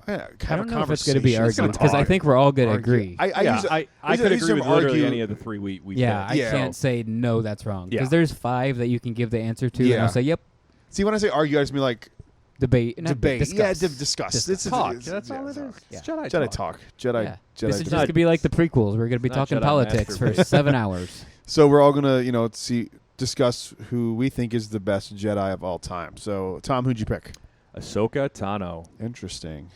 I don't know if it's going to be It's gonna argued because I talk. think we're all going to Argue. agree. I use it- I I could use agree them with literally argue- any of the three we yeah, I picked. Yeah. can't say no. That's wrong Yeah. because there's 5 that you can give the answer to. And Yeah. I'll say yep. See, when I say argue, I just mean like Debate. Not debate. Discuss. Yeah, discuss. Discuss. It's Talk. it's- That's yeah, all it is. talk. Yeah. It's Jedi, Jedi talk. Jedi. Yeah. Jedi. This is just not- going to be like the prequels. We're going to be not talking Jedi politics for masterpiece. 7 hours. So we're all gonna, discuss who we think is the best Jedi of all time. So, Tom, who'd you pick? Ahsoka Tano. Interesting.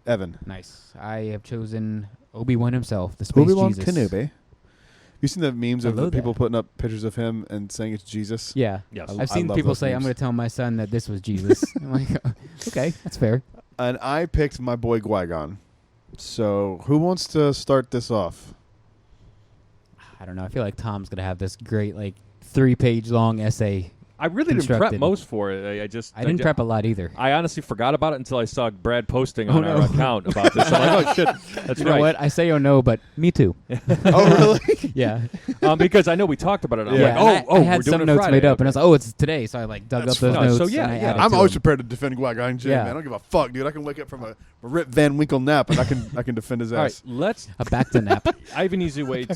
Evan. Nice. I have chosen Obi-Wan himself, the space Obi-Wan Jesus. Kenobi. You seen the memes of Hello the people there. putting up pictures of him and saying it's Jesus? Yeah. Yes. I I've seen love people those say, I'm memes. going to tell my son that this was Jesus. I'm like, okay, that's fair. And I picked my boy Qui-Gon. So, who wants to start this off? I don't know. I feel like Tom's going to have this great, 3-page long essay. I really didn't prep constructed. most for it. I didn't prep a lot either. I honestly forgot about it until I saw Brad posting Oh, on no. our account about this. I'm like, oh shit, that's You right. know what? I say oh no, but me too. Oh, really? Yeah. Because I know we talked about it. I'm Yeah. like, and I we're had doing some it notes Friday. made up, and I was like, oh, it's today. So I dug That's up those fine. notes. So, yeah, and I yeah. added I'm to always them. prepared to defend Qui-Gon Jinn, Yeah. man. I don't give a fuck, dude. I can wake up from a Rip Van Winkle nap and I can defend his All right, ass. let's. a back to nap. I have an easy way.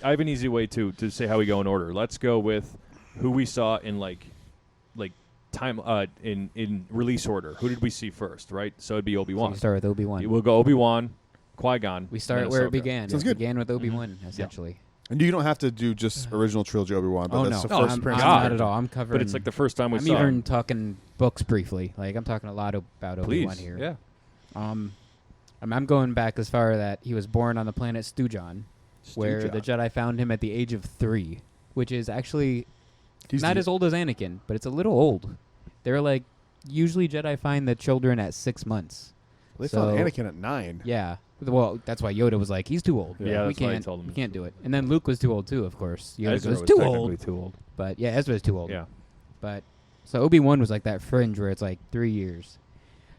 I have an easy way to say how we go in order. Let's go with who we saw in like time in release order. Who did we see first? Right, so it'd be So Obi-Wan. we start with Obi-Wan. We'll go Obi-Wan, Qui-Gon. We start then where it Ahsoka. began. Sounds It good. began with Obi-Wan, essentially. And you don't have to do just original trilogy Obi-Wan, but Oh, that's no. the No, first I'm appearance. God. not at all. I'm covering. But it's like the first time we I'm saw. even him. talking books briefly. I'm talking a lot about Obi-Wan Please, here. yeah. I'm going back as far that he was born on the planet Stujon, where Stooge. the Jedi found him at the age of 3, which is actually He's not the- as old as Anakin, but it's a little old. They're like, usually Jedi find the children at 6 months. They found so- Anakin at 9. Yeah. Well, that's why Yoda was like, he's too old. Yeah, we that's why he can't. told him We he can't was do it. And then Luke was too old too, of course. Yoda Ezra goes was too technically old. Too old. But yeah, Ezra's too old. Yeah. But so Obi-Wan was like that fringe where it's like 3 years.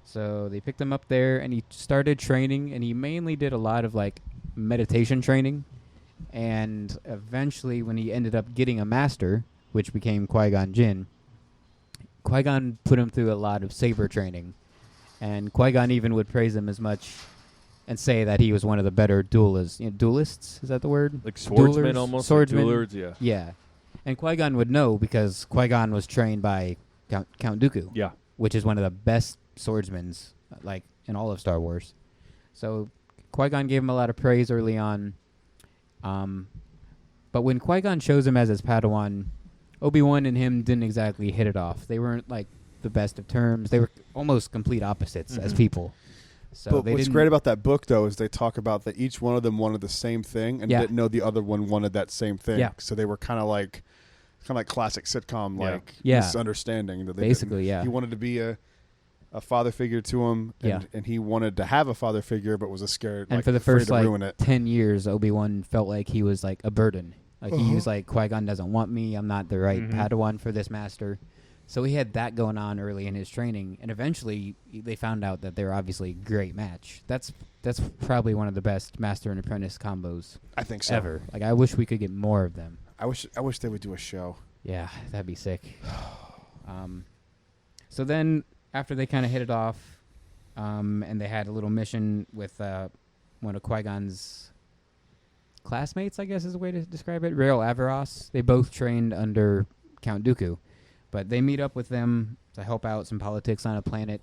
So they picked him up there, and he started training, and he mainly did a lot of meditation training. And eventually, when he ended up getting a master, which became Qui-Gon Jinn, Qui-Gon put him through a lot of saber training. And Qui-Gon even would praise him as much and say that he was one of the better duelists. Duelists? Is that the word? Like swordsman Duelers? almost. Swordsman. Like duelers, yeah. Yeah. And Qui-Gon would know because Qui-Gon was trained by Count Dooku, Yeah. which is one of the best swordsmen in all of Star Wars. So Qui-Gon gave him a lot of praise early on. But when Qui-Gon chose him as his Padawan, Obi-Wan and him didn't exactly hit it off. They weren't the best of terms. They were almost complete opposites as people. So But they what's didn't, great about that book, though, is they talk about that each one of them wanted the same thing and Yeah. didn't know the other one wanted that same thing. Yeah. So they were kind of of like classic sitcom like Yeah. misunderstanding that they Basically, didn't. yeah. He wanted to be a father figure to him, and he wanted to have a father figure, but was scared. And like, for the afraid first to ruin it. 10 years, Obi-Wan felt like he was like a burden. Like he was like, Qui-Gon doesn't want me. I'm not the right Padawan for this master. So he had that going on early in his training, and eventually they found out that they're obviously a great match. That's probably one of the best master and apprentice combos I think so. ever. Like I wish we could get more of them. I wish they would do a show. Yeah, that'd be sick. So then after they kind of hit it off, and they had a little mission with one of Qui-Gon's classmates, I guess is the way to describe it, Rael Averross. They both trained under Count Dooku, but they meet up with them to help out some politics on a planet,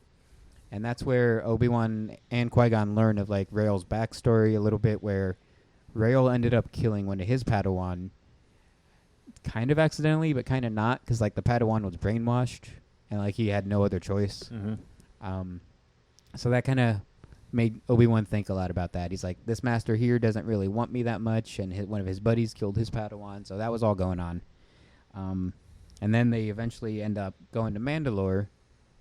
and that's where Obi-Wan and Qui-Gon learn of like Rael's backstory a little bit, where Rael ended up killing one of his Padawan, kind of accidentally, but kind of not, because like the Padawan was brainwashed, and like he had no other choice. So that kind of made Obi-Wan think a lot about that. He's like, this master here doesn't really want me that much, and one of his buddies killed his Padawan, so that was all going on. And then they eventually end up going to Mandalore,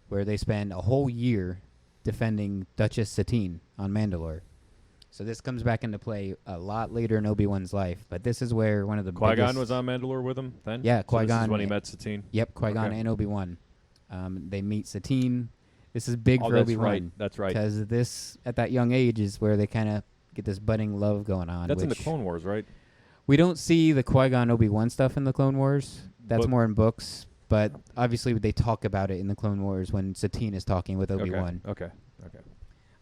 where they spend a whole year defending Duchess Satine on Mandalore. So this comes back into play a lot later in Obi-Wan's life, but this is where one of the Qui-Gon was on Mandalore with him then? Yeah, So this Qui-Gon. is when he met Satine? Yep, Qui-Gon Okay. and Obi-Wan. They meet Satine. This is big Oh, for that's Obi-Wan. right. That's right. Because this, at that young age, is where they kind of get this budding love going on. That's in the which Clone Wars, right? we don't see the Qui-Gon Obi-Wan stuff in the Clone Wars. That's But- more in books. But obviously they talk about it in the Clone Wars when Satine is talking with Obi-Wan. Okay.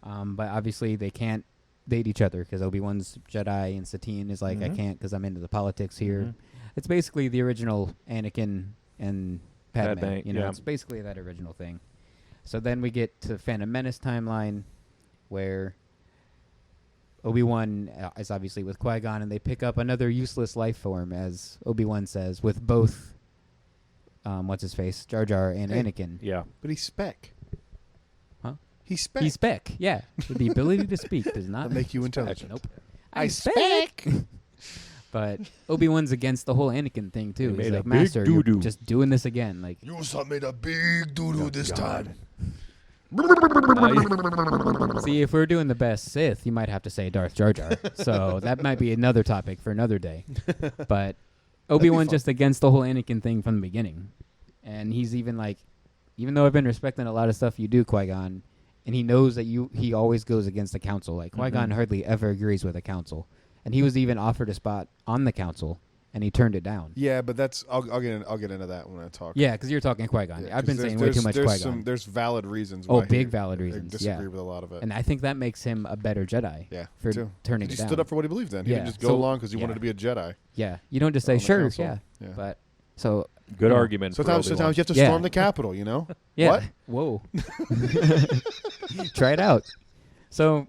But obviously they can't date each other because Obi-Wan's Jedi and Satine is like, I Mhm. can't because I'm into the politics here. Mhm. It's basically the original Anakin and Padme. Padme, You know, yeah. it's basically that original thing. So then we get to Phantom Menace timeline, where Obi-Wan is obviously with Qui-Gon, and they pick up another useless life form, as Obi-Wan says, with both, what's his face, Jar Jar and Hey. Anakin. Yeah. But he's spec. Huh? He's spec. He's spec, yeah. The ability to speak does not That'll make you spec. intelligent. Nope. I I'm spec. But Obi-Wan's against the whole Anakin thing too. He He's made like, a big Master, you're doo-doo." just doing this again. Like, You made a big doo-doo this time. see, if we're doing the best Sith, you might have to say Darth Jar Jar. So that might be another topic for another day. But Obi-Wan's fun. just against the whole Anakin thing from the beginning. And he's even like, even though I've been respecting a lot of stuff you do, Qui-Gon, and he knows that he always goes against the council. Like, Qui-Gon hardly ever agrees with the council. And he was even offered a spot on the council, and he turned it down. Yeah, but that's I'll get into that when I talk. Yeah, because you're talking Qui-Gon. Yeah, I've been 'cause saying way too much there's Qui-Gon. There's valid reasons. Oh, why big he- valid I reasons, disagree yeah. with a lot of it. And I think that makes him a better Jedi. Yeah, for me too. turning He it down. stood up for what he believed in. He Yeah, didn't just go so- along because he yeah. wanted to be a Jedi. Yeah, you don't just say on the sure, council. yeah. Yeah. But so Good Yeah. argument. for Sometimes Obi-Wan. you have to Yeah. storm the Capitol. You know. yeah, What? whoa, try it out. So,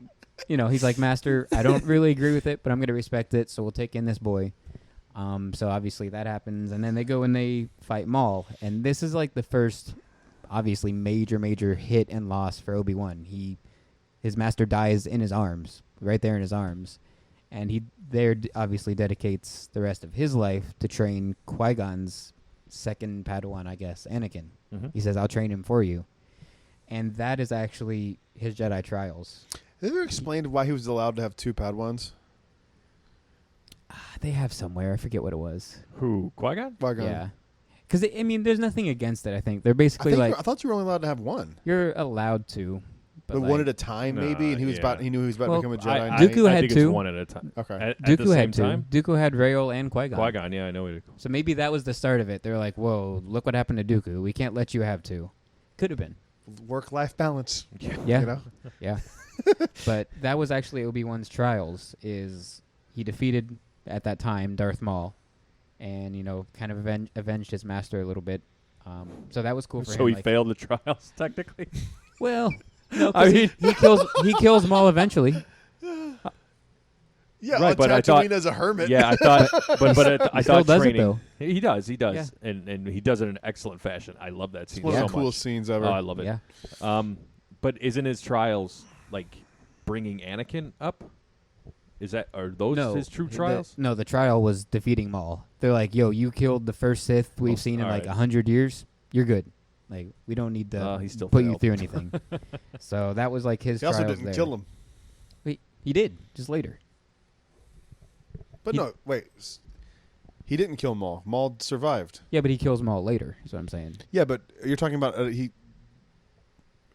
he's like, Master, I don't really agree with it, but I'm going to respect it. So we'll take in this boy. So obviously that happens, and then they go and they fight Maul, and this is like the first, obviously major hit and loss for Obi-Wan. His master dies in his arms, right there in his arms, and he obviously dedicates the rest of his life to train Qui-Gon's second Padawan, I guess, Anakin. Mhm. He says, I'll train him for you. And that is actually his Jedi trials. Have you ever explained why he was allowed to have two Padawans? They have somewhere. I forget what it was. Who? Qui-Gon? Qui-Gon. Yeah. Because, there's nothing against it, I think. They're I, basically like, I thought you were only allowed to have one, you're allowed to. but like, one at a time, maybe. And he was yeah. he knew he was about Well, to become a Jedi. I, Dooku I had think two. it's one at a time. Okay. At the Dooku same had two. time? Dooku had Rael and Qui-Gon. Qui-Gon, yeah, I know it. So maybe that was the start of it. They're like, whoa, look what happened to Dooku. We can't let you have two. Could have been. Work-life balance. Yeah. You know. Yeah. But that was actually Obi-Wan's trials, is he defeated, at that time, Darth Maul, and, kind of avenged his master a little bit. So that was cool for him. So he like, failed the trials, technically? well, no, I 'cause mean- he kills Maul eventually. Yeah, Right, on but I thought- Tatooine as a hermit. Yeah, I thought, but I still thought does it, training. though. He does, Yeah. and he does it in excellent fashion. I love that scene One of so the coolest much. scenes ever. Oh, I love it. Yeah. But isn't his trials like bringing Anakin up? Are those No, his true trials? The trial was defeating Maul. They're like, yo, you killed the first Sith we've seen in like 100 years. You're good. Like, we don't need to he still put you failed. through anything. So that was like his He also trials didn't there. kill him. Wait, he did, just later. But no, wait. He didn't kill Maul. Maul survived. Yeah, but he kills Maul later, is what I'm saying. Yeah, but you're talking about he.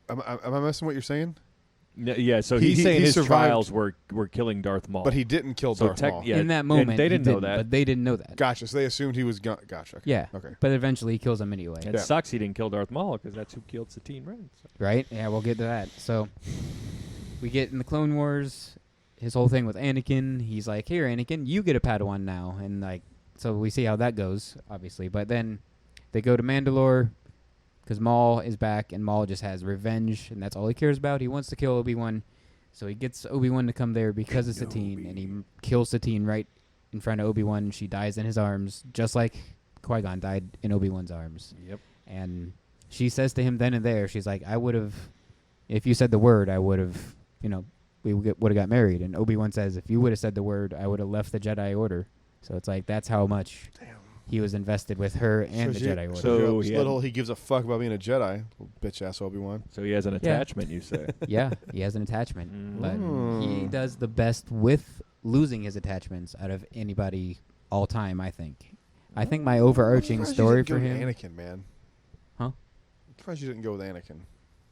Am I missing what you're saying? Yeah, so He he's saying his survived. trials were killing Darth Maul. But he didn't kill Darth Maul. Yeah, in that and moment, they he didn't know that. But they didn't know that. Gotcha. So they assumed he was gone. Gotcha. Okay. Yeah. Okay. But eventually he kills him anyway. It Yeah. sucks he didn't kill Darth Maul because that's who killed Satine Wren. So. Right? Yeah, we'll get to that. So we get in the Clone Wars, his whole thing with Anakin. He's like, here, Anakin, you get a Padawan now. And like, so we see how that goes, obviously. But then they go to Mandalore because Maul is back, and Maul just has revenge, and that's all he cares about. He wants to kill Obi-Wan. So he gets Obi-Wan to come there because of Satine, and he kills Satine right in front of Obi-Wan. She dies in his arms, just like Qui-Gon died in Obi-Wan's arms. Yep. And she says to him then and there, she's like, I would have, if you said the word, I would have, we would have got married. And Obi-Wan says, if you would have said the word, I would have left the Jedi Order. So it's like, that's how much he was invested with her and the Jedi Order. So he gives a fuck about being a Jedi. Little bitch ass Obi-Wan. So he has an attachment, you say? Yeah, he has an attachment. But he Mm. does the best with losing his attachments out of anybody all time, I think. I think my overarching story for him... Anakin, man. Huh? I'm surprised you didn't go with Anakin.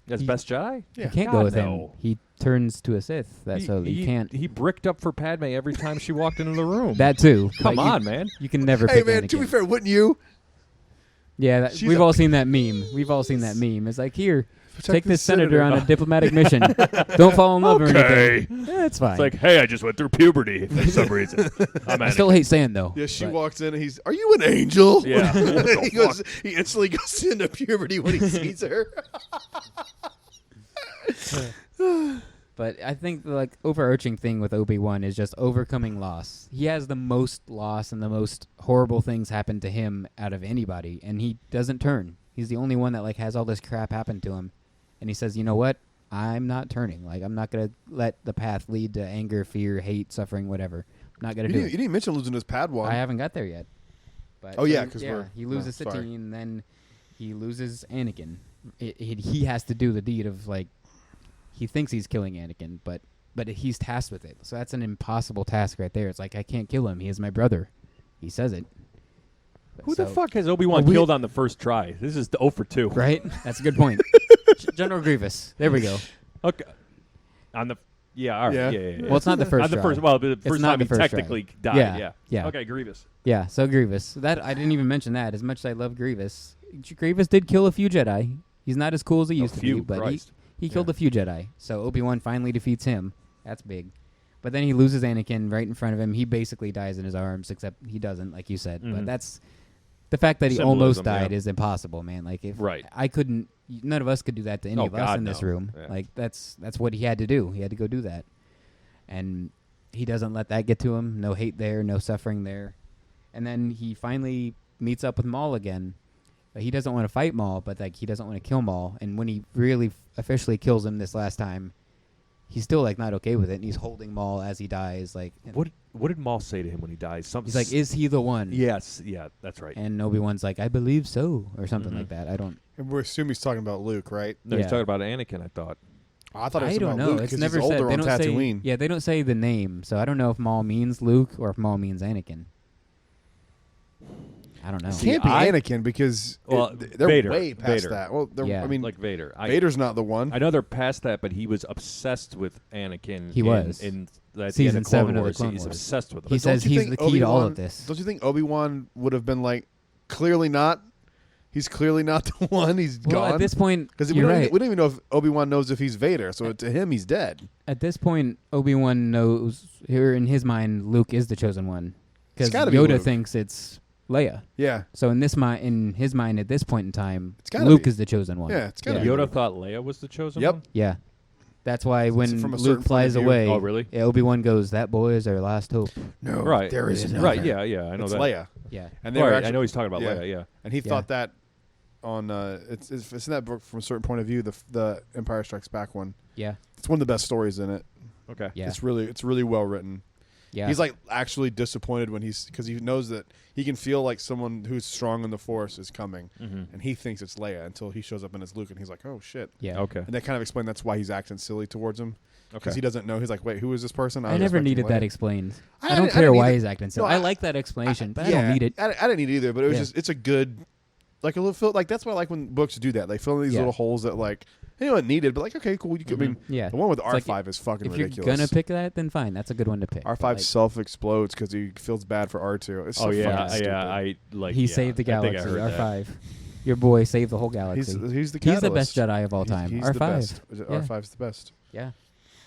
As best Jedi? Yeah. You can't God, go with no. him. He turns to a Sith, so you can't... He bricked up for Padme every time she walked into the room. That too. Come but on, man. You can never Hey, pick man, Anakin. to be fair, wouldn't you? Yeah, She's we've a all seen that meme. We've all seen that meme. It's like, here, Protect take the this senator on a senator. diplomatic mission. Don't fall in love or Okay. anything. Yeah, it's fine. It's like, hey, I just went through puberty for some reason. I'm I still hate sand, though. Yeah, she but- walks in and he's, are you an angel? Yeah. What the he instantly goes into puberty when he sees her. But I think the overarching thing with Obi-Wan is just overcoming loss. He has the most loss and the most horrible things happen to him out of anybody, and he doesn't turn. He's the only one that has all this crap happen to him, and he says, you know what? I'm not turning. I'm not gonna let the path lead to anger, fear, hate, suffering, whatever. I'm not gonna do You it. didn't mention losing his Padawan. I haven't got there yet. But Oh, yeah, 'cause we're- he loses no, sorry. Satine, then he loses Anakin. He has to do the deed of he thinks he's killing Anakin, but he's tasked with it. So that's an impossible task right there. It's like, I can't kill him. He is my brother. He says it. Who the So- fuck has Obi-Wan killed on the first try? This is 0 for 2. Right? That's a good point. General Grievous. There we go. Okay. On the... Yeah, all right. Yeah. Yeah. Well, it's not the first On the try. first... Well, the first not time the he first try. technically died. Yeah, yeah. Okay, Grievous. Yeah, so Grievous. That I didn't even mention that. As much as I love Grievous, Grievous did kill a few Jedi. He's not as cool as he used to be, but Christ. he killed Yeah. a few Jedi. So Obi-Wan finally defeats him. That's big. But then he loses Anakin right in front of him. He basically dies in his arms, except he doesn't, like you said. But Mhm. that's the fact that he almost Symbolism, died yeah. is impossible, man. If Right. I couldn't, none of us could do that to any Oh, of us God, in this no. room. Yeah. That's what he had to do. He had to go do that, and he doesn't let that get to him. No hate there, no suffering there, and then he finally meets up with Maul again. But he doesn't want to fight Maul, but he doesn't want to kill Maul. And when he really officially kills him this last time, he's still not okay with it, and he's holding Maul as he dies. What did Maul say to him when he dies? Something. He's like, "Is he the one?" Yes. Yeah, that's right. And Obi-Wan's like, "I believe so," or something Mhm. like that. I don't. And we assume he's talking about Luke, right? No, he's Yeah. talking about Anakin, I thought. I thought it was I don't about know. Luke It's because never he's said. older They on don't Tatooine. say. Yeah, they don't say the name, so I don't know if Maul means Luke or if Maul means Anakin. I don't know. It can't be I- Anakin because Well, they're Vader. way past Vader. that. Well, Yeah. I mean, Like Vader. Vader's not the one. I know they're past that, but he was obsessed with Anakin. He was. in the Season end of Clone 7 of the Wars. Clone He's Wars. obsessed with him. He But don't says you he's think the key to all Obi-Wan- of this. Don't you think Obi-Wan would have been clearly not? He's clearly not the one. He's Well, gone. at this point, Because we you're don't right. even know if Obi-Wan knows if he's Vader. So to him, he's dead. At this point, Obi-Wan knows here in his mind, Luke is the chosen one because gotta be Yoda Luke. thinks it's Leia. Yeah. So in his mind, at this point in time, It's gotta Luke be. is the chosen one. Yeah, it's gotta yeah. be. Yoda thought Leia was the chosen Yep. one? Yeah. That's why when from a certain Luke flies point of view. away, Oh, really? Obi-Wan goes, "That boy is our last hope." No, Right. there is another. Right, yeah, I know It's that. Leia. Yeah. And they were Right, actually, I know he's talking about yeah. Leia, yeah. And he Yeah. thought that on it's in that book from a certain point of view, the Empire Strikes Back one. Yeah. It's one of the best stories in it. Okay. Yeah. It's really well written. Yeah. He's like actually disappointed when because he knows that he can feel like someone who's strong in the Force is coming, and he thinks it's Leia until he shows up and it's Luke, and he's like, oh shit. Yeah. Okay. And they kind of explain that's why he's acting silly towards him. Okay. Because he doesn't know. He's like, wait, who is this person? I was never expecting needed Leia. that explained. I I don't didn't- I care didn't why either. he's acting silly. No, I like that explanation, but I Yeah, don't need it. I didn't need it either, but it was Yeah. just it's a good, like a little like that's why I like when books do that. They fill in these Yeah. little holes that like anyone needed, but like okay, cool. You could, I mean, Yeah. the one with It's like R5 is fucking If ridiculous. you're gonna pick that, then fine. That's a good one to pick. R5 Like, self explodes because he feels bad for R2. It's so Oh yeah, fucking stupid. I like. he yeah, saved the I think I galaxy. heard that. R5. Your boy saved the whole galaxy. He's the He's the catalyst. best Jedi of all time. He's R5. the best. Yeah. R5's the best. Yeah.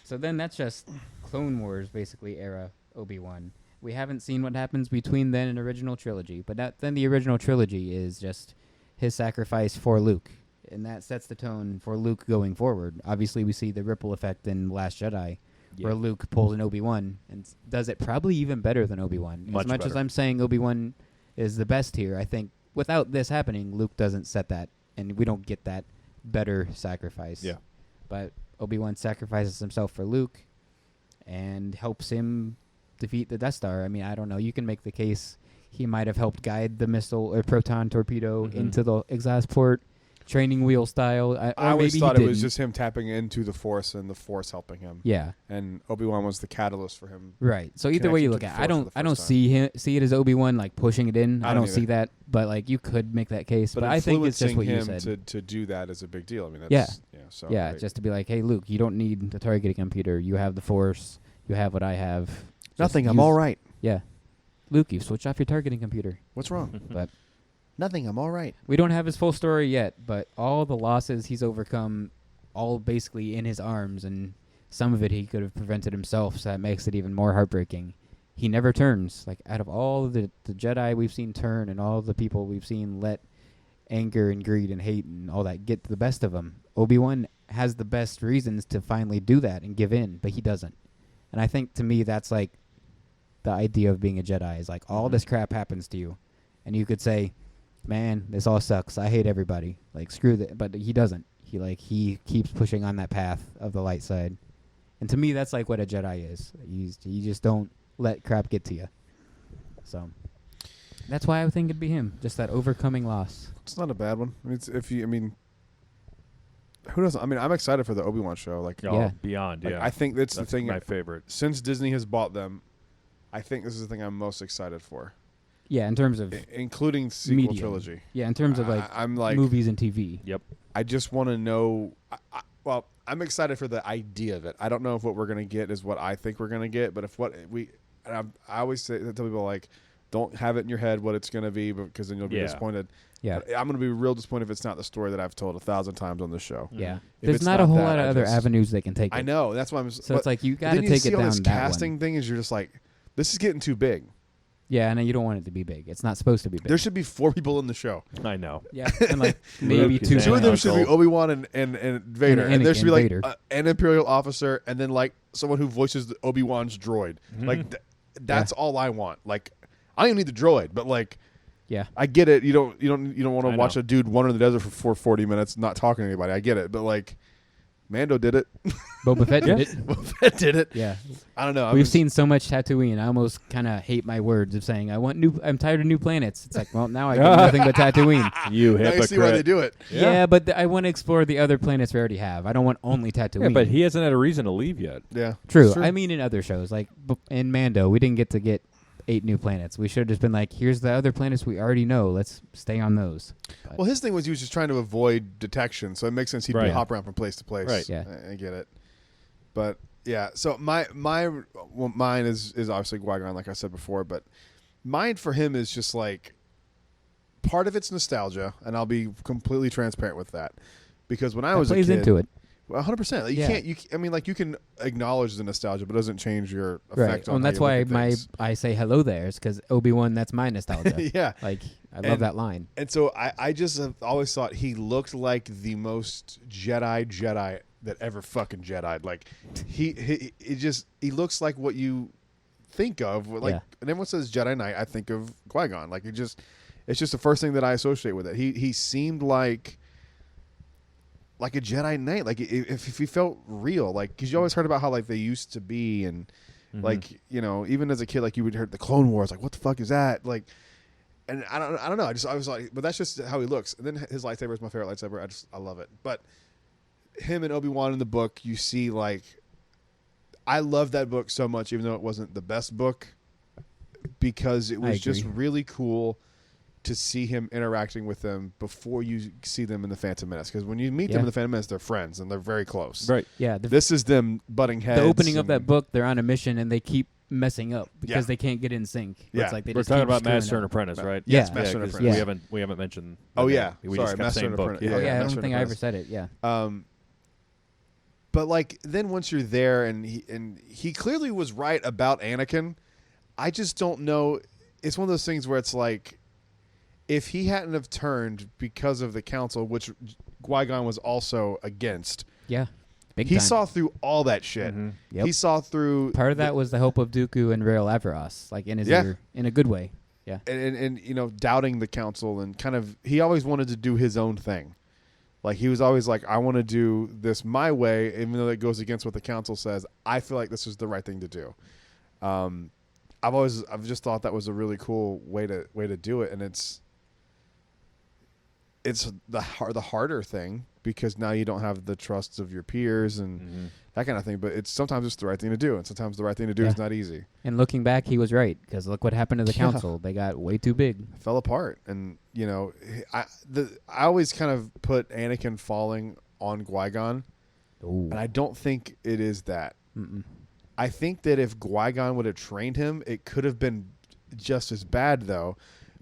So then that's just Clone Wars, basically, era Obi-Wan. We haven't seen what happens between then and original trilogy, but then the original trilogy is just his sacrifice for Luke, and that sets the tone for Luke going forward. Obviously, we see the ripple effect in Last Jedi, where Luke pulls an Obi-Wan and does it probably even better than Obi-Wan. Much as much as better. I'm saying Obi-Wan is the best here, I think without this happening, Luke doesn't set that, and we don't get that better sacrifice. Yeah. But Obi-Wan sacrifices himself for Luke and helps him defeat the Death Star. I mean, I don't know. You can make the case he might have helped guide the missile or proton torpedo into the exhaust port, training wheel style. I or always maybe thought he it was didn't. just him tapping into the Force and the Force helping him. Yeah. And Obi-Wan was the catalyst for him. Right. So either way you look Connecting at to it, the Force for I the don't first see it as Obi-Wan like pushing it in. I I don't don't see either. that, but like you could make that case. But I think it's just what you influencing said. him to do that is a big deal. I mean, that's, Yeah. so Yeah, great. just to be like, hey, Luke, you don't need the targeting computer. You have the Force. You have what I have. Just nothing. I'm use- all right. Yeah. Luke, you switch off your targeting computer. What's wrong? But Nothing. I'm all right. we don't have his full story yet, but all the losses he's overcome, all basically in his arms, and some of it he could have prevented himself, so that makes it even more heartbreaking. He never turns. Like, out of all the Jedi we've seen turn and all the people we've seen let anger and greed and hate and all that get the best of him, Obi-Wan has the best reasons to finally do that and give in, but he doesn't. And I think, to me, that's like the idea of being a Jedi is like all this crap happens to you, and you could say, man, this all sucks. I hate everybody. Like, screw that. But he doesn't. He keeps pushing on that path of the light side. And to me, that's like what a Jedi is. You just don't let crap get to you. So that's why I think it'd be him. Just that overcoming loss. It's not a bad one. I mean, who doesn't? I mean, I'm excited for the Obi-Wan show. Like, Oh, Yeah. Beyond. like, Yeah. I think that's the thing. my favorite. Since Disney has bought them, I think this is the thing I'm most excited for, Yeah, in terms of including sequel medium. trilogy. Yeah, in terms of like I'm like, movies and TV. Yep. I just want to know. Well, I'm excited for the idea of it. I don't know if what we're gonna get is what I think we're gonna get, but if what we, and I always say tell people like, don't have it in your head what it's gonna be, because then you'll be Yeah. disappointed. Yeah. But I'm gonna be real disappointed if it's not the story that I've told 1,000 times on this show. Yeah. If There's it's not a whole that, lot of I other just- avenues they can take I it. know that's why I'm. So it's like you got to then you take see it all down this that casting one. thing is you're just like, this is getting too big. Yeah, and you don't want it to be big. It's not supposed to be big. There should be 4 people in the show. I know. Yeah, and like maybe Luke is two. in Two of them should be Uncle. Obi-Wan and Vader, and there should be Anakin, like Vader. an Imperial officer, and then like someone who voices the Obi-Wan's droid. Like that's all I want. Like I don't even need the droid, but like Yeah. I get it. You don't want I to watch know. a dude wander in the desert for 40 minutes not talking to anybody. I get it, but like Mando did it. Boba Fett did it. Boba did it. Yeah. I don't know. We've seen so much Tatooine. I almost kind of hate my words of saying I'm tired of new planets. It's like, well, now I get nothing but Tatooine. You Now hypocrite. you see why they do it. Yeah, but I want to explore the other planets we already have. I don't want only Tatooine. Yeah, but he hasn't had a reason to leave yet. Yeah, True. It's I mean, in other shows, like in Mando, we didn't get 8 new planets. We should have just been like, here's the other planets we already know. Let's stay on those. But Well, his thing was he was just trying to avoid detection, so it makes sense he'd Right. hop around from place to place. Right. Yeah. I get it. But yeah, so mine is obviously Qui-Gon, like I said before, but mine for him is just like part of it's nostalgia, and I'll be completely transparent with that, because when I that was a plays kid, into it. 100%. You Yeah. can't. I mean, like you can acknowledge the nostalgia, but it doesn't change your effect Right. on. Well, how that's you look why at things. I say hello there is because Obi-Wan, that's my nostalgia. Yeah. Like, I love And- that line. And so I just have always thought he looked like the most Jedi that ever fucking Jedi'd. Like he looks like what you think of. Like, Yeah. and everyone says Jedi Knight, I think of Qui-Gon. Like it's just the first thing that I associate with it. He seemed like a Jedi Knight. Like if he felt real, like because you always heard about how like they used to be, and Mhm. Like, even as a kid, like you would hear the Clone Wars, like what the fuck is that? Like, and I don't know. I was like, but that's just how he looks. And then his lightsaber is my favorite lightsaber. I love it. But him and Obi-Wan in the book, you see, like, I love that book so much, even though it wasn't the best book, because it was just really cool to see him interacting with them before you see them in the Phantom Menace. Because when you meet them in the Phantom Menace, they're friends and they're very close. Right. Yeah. This is them butting heads. The opening of that book, they're on a mission and they keep messing up because Yeah. they can't get in sync. Yeah. It's like they We're just talking keep about screwing Master up. and Apprentice, right? Yes, Yeah. Master and 'cause Apprentice. we haven't mentioned. Oh the yeah, name. We sorry, just kept Master saying and book. Apprentice. Oh, yeah, I Master don't and think I ever Apprentice. said it. Yeah. But like then once you're there and he clearly was right about Anakin, I just don't know. It's one of those things where it's like, if he hadn't have turned because of the council, which Qui-Gon was also against, Yeah. Big he time. saw through all that shit. Mhm. Yep. He saw through Part of that was the help of Dooku and Rael Averross, like in his Yeah. ear, in a good way. Yeah. and doubting the council and kind of he always wanted to do his own thing. Like he was always like, I want to do this my way, even though it goes against what the council says. I feel like this is the right thing to do. I've just thought that was a really cool way to do it, and it's the harder thing because now you don't have the trusts of your peers and that kind of thing. But sometimes it's the right thing to do, and sometimes the right thing to do is not easy. And looking back, he was right because look what happened to the council. They got way too big. It fell apart, and I always kind of put Anakin falling on Qui-Gon, Ooh. and I don't think it is that. Mm-mm. I think that if Qui-Gon would have trained him, it could have been just as bad, though,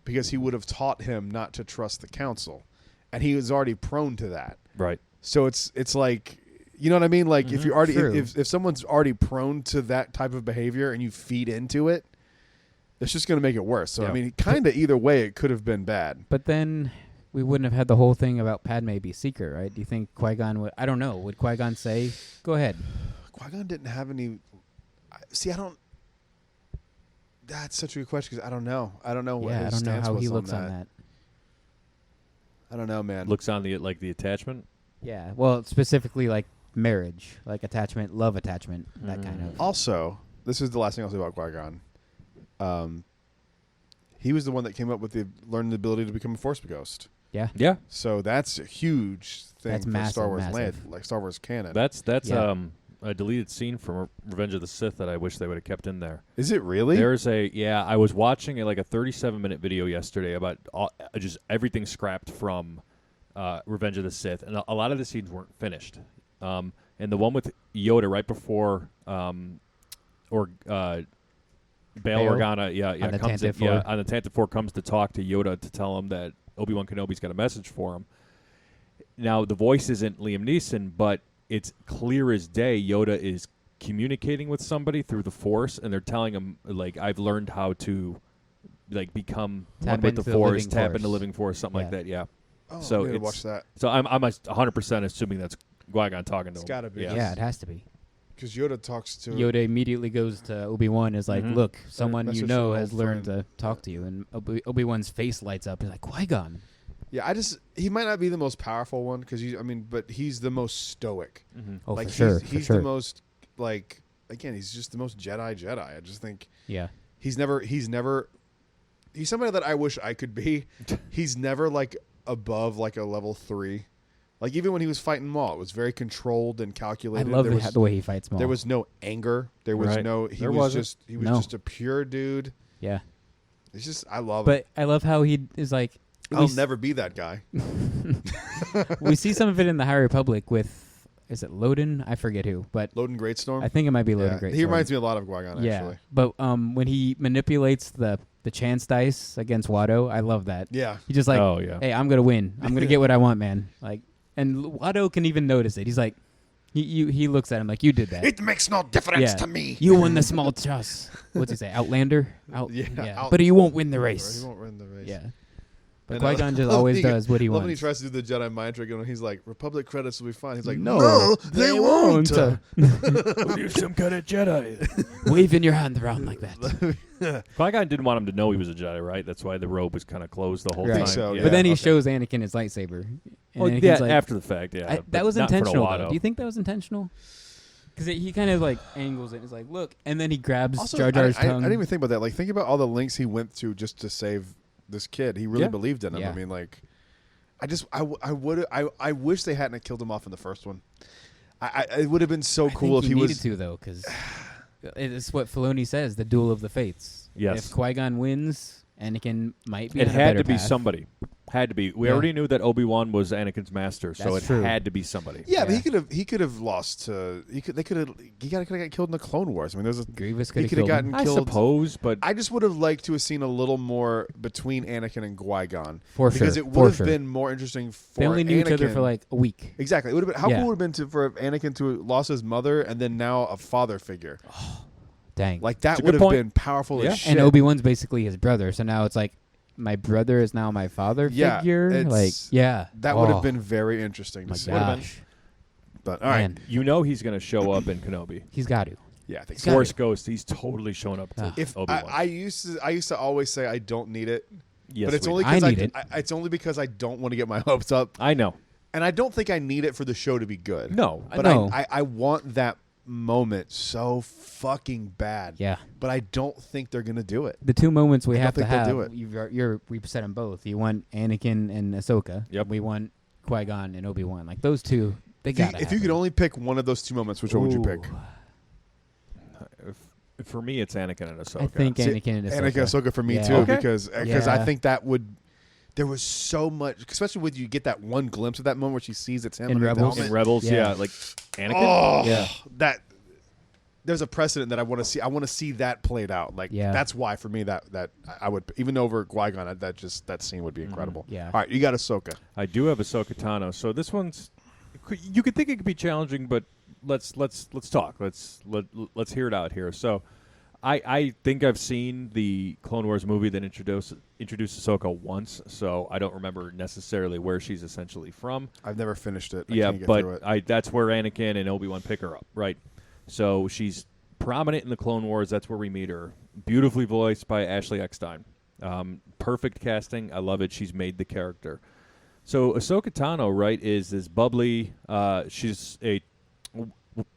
because he would have taught him not to trust the council, and he was already prone to that. Right. So it's like, you know what I mean? Like if you already True. if someone's already prone to that type of behavior and you feed into it, it's just going to make it worse. So Yeah. I mean, kind of either way, it could have been bad. But then we wouldn't have had the whole thing about Padme be secret, right? Do you think Qui-Gon would? I don't know. Would Qui-Gon say, "Go ahead"? Qui-Gon didn't have any. See, I don't. That's such a good question because I don't know. I don't know what Yeah, I his don't know stance how was he looks on that. I don't know, man. Looks on the attachment. Yeah. Well, specifically like marriage, like attachment, love attachment, that kind of. Also, this is the last thing I'll say about Qui-Gon. He was the one that came up with learning the ability to become a Force Ghost. Yeah. Yeah. So that's a huge thing That's for massive, Star Wars massive. land, like Star Wars canon. That's Yeah. a deleted scene from Revenge of the Sith that I wish they would have kept in there. Is it really? There's I was watching a 37-minute video yesterday about just everything scrapped from Revenge of the Sith, and a lot of the scenes weren't finished. And the one with Yoda right before Bail Organa, On the comes in, Tantive 4. on the Tantive 4 comes to talk to Yoda to tell him that Obi-Wan Kenobi's got a message for him. Now the voice isn't Liam Neeson, but it's clear as day Yoda is communicating with somebody through the Force, and they're telling him like, I've learned how to become Tap one with the into the Force, living tap Force. into living Force, something like Yeah. that. Yeah. Oh, So I need to it's- watch that So I'm 100% assuming that's Qui-Gon talking to him. It's gotta be. Yeah, it has to be. because Yoda talks to Yoda immediately goes to Obi-Wan is like, Mhm. "Look, someone message you from know an has old learned friend." to talk to you." And Obi-Wan's face lights up. He's like, "Qui-Gon." Yeah, he might not be the most powerful one because but he's the most stoic. Mm-hmm. Oh, like for sure. he's for sure. the most like again, he's just the most Jedi. I just think Yeah. he's somebody that I wish I could be. He's never like above like a level 3. Like even when he was fighting Maul, it was very controlled and I calculated. love there the way he fights Maul. There was no anger. There was Right. no. He There was wasn't. just. He was No. just a pure dude. yeah. It's just. I love it. But I love how he is like. I'll never be that guy. We see some of it in the High Republic with, is it Loden? I forget who, but Loden Greatstorm. I think it might be Loden Yeah, Greatstorm. he reminds me a lot of Qui-Gon. Yeah, Actually. but when he manipulates the chance dice against Watto, I love that. Yeah. He's just like, Oh, yeah. "Hey, I'm gonna win. I'm gonna get what I want, man." Like, and Watto can even notice it. He's like, he looks at him like, "You did that. It makes no difference Yeah. to me. You won the small toss." What's he say? Outlander? Yeah, But he won't win the He race. won't win the race. Yeah. But And I Qui-Gon just love always he- does what he love when he wants. tries to do the Jedi mind trick and he's like, Republic credits will be fine. He's like, No, no, they won't. You're some kind of Jedi. Waving your hand around like that. Qui-Gon didn't want him to know he was a Jedi, right? That's why the robe was kind of closed the whole Right. time. I think so, yeah. But then he okay. shows Anakin his lightsaber. And Oh, Anakin's yeah, like, after the fact, yeah. that but was not in front of intentional. Though. Watto. Do you think that was intentional? Because he kind of like angles it. It's like, look, and then he grabs Also, Jar Jar's I tongue. didn't even think about that. Like, think about all the lengths he went to just to save this kid. He really Yeah. believed in him. Yeah. I mean, like, I wish they hadn't killed him off in the first one. It would have been so cool I think if he needed was. to though, because it's what Filoni says: the duel of the fates. Yes. If Qui-Gon wins, Anakin might be. It on a had better to be path. somebody. Had to be. We Yeah. already knew that Obi-Wan was Anakin's master, so That's it true. had to be somebody. Yeah, but Yeah. he could have lost to. He could have got killed in the Clone Wars. I mean, there's a. Grievous He could could have have killed gotten him. I killed. suppose, but I just would have liked to have seen a little more between Anakin and Qui-Gon. For because sure. it For would have sure. been more interesting for They only knew each other Anakin. for like a week. Exactly. It would have been how Yeah. cool would have been for Anakin to have lost his mother and then now a father figure. Dang. Like that It's a would good have point. been powerful Yeah. as shit. And Obi-Wan's basically his brother, so now it's like my brother is now my father Yeah, figure. it's- Like, yeah, that would have Oh, been very interesting to my see. gosh, But all right. man, you know he's going to show up in Kenobi. he's got to. Yeah, I think He's so. got Force Ghost, he's totally showing up to Ah. If Obi-Wan. I used to always say I don't need it, yes, but it's we- only I because need it. it's only because I don't want to get my hopes up, I know. and I don't think I need it for the show to be good. No. but No. I want that moment so fucking bad. Yeah, But I don't think they're gonna do it. the two moments we I don't have to think they'll have. do it. We've said them both. You want Anakin and Ahsoka. Yep. We want Qui-Gon and Obi-Wan. Like those two, they If you, got. if you could only pick one of those two moments, which one would you pick? For me, it's Anakin and Ahsoka. I think See, Anakin and Ahsoka. Anakin Ahsoka for me Yeah. too, Okay. because I Yeah. think that would. There was so much, especially when you get that one glimpse of that moment where she sees it's him In underneath the Rebels? in helmet. Rebels, Yeah. yeah, like Anakin. Oh, Yeah. that there's a precedent that I want to see. I want to see that played out. Like Yeah. that's why for me that I would even over Qui-Gon that scene would be incredible. Yeah. All right, you got Ahsoka. I do have Ahsoka Tano, so this one's you could think it could be challenging, but let's talk. Let's hear it out here. So, I think I've seen the Clone Wars movie that introduced Ahsoka once, so I don't remember necessarily where she's essentially from. I've never finished it. I Yeah, can't get through it. but that's where Anakin and Obi-Wan pick her up, right? So she's prominent in the Clone Wars. That's where we meet her. Beautifully voiced by Ashley Eckstein. Perfect casting. I love it. She's made the character. So Ahsoka Tano, right, is this bubbly. She's a.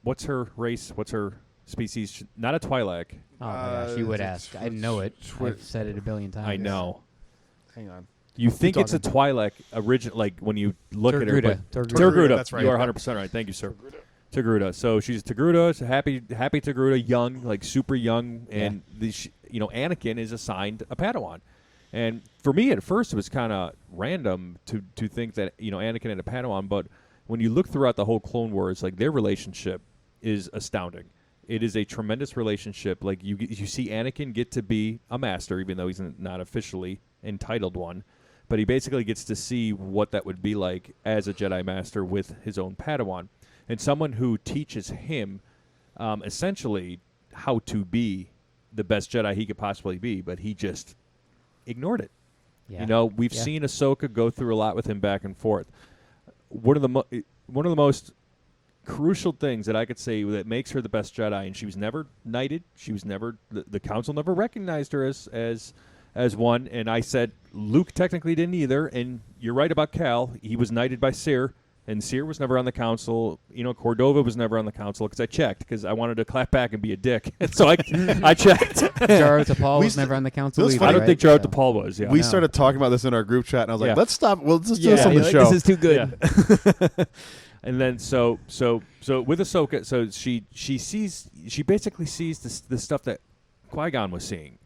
What's her race? What's her species? Not a Twi'lek. Oh my gosh, you would it's a ask. I know it. Twi- I've said it a billion times. I know. Hang on. You think it's a talking. Twi'lek original? Like when you look at her, but Torgruda. Togruta. That's right. You are 100% right. Thank you, sir. Togruta. So she's Togruta. It's a happy Togruta, young, like super young, and Anakin is assigned a Padawan. And for me, at first, it was kind of random to think that Anakin had a Padawan, but when you look throughout the whole Clone Wars, like their relationship is astounding. It is a tremendous relationship. Like you see Anakin get to be a master, even though he's not officially entitled one. But he basically gets to see what that would be like as a Jedi Master with his own Padawan. And someone who teaches him essentially how to be the best Jedi he could possibly be, but he just ignored it. Yeah. We've Yeah. seen Ahsoka go through a lot with him back and forth. One of the most crucial things that I could say that makes her the best Jedi, and she was never knighted. She was never the Council never recognized her as one. And I said Luke technically didn't either. And you're right about Cal. He was knighted by Seer, and Seer was never on the Council. Cordova was never on the Council because I checked because I wanted to clap back and be a dick. And so I checked. Jaro Tapal We was st- never on the council. It was either, funny. I don't right? think Jared So- DePaul was. Yeah. We No. started talking about this in our group chat, and I was like, Yeah. "Let's stop. Well, let's just do Yeah, this on the like, show." This is too good. Yeah. And then so with Ahsoka, so she basically sees the stuff that Qui-Gon was seeing,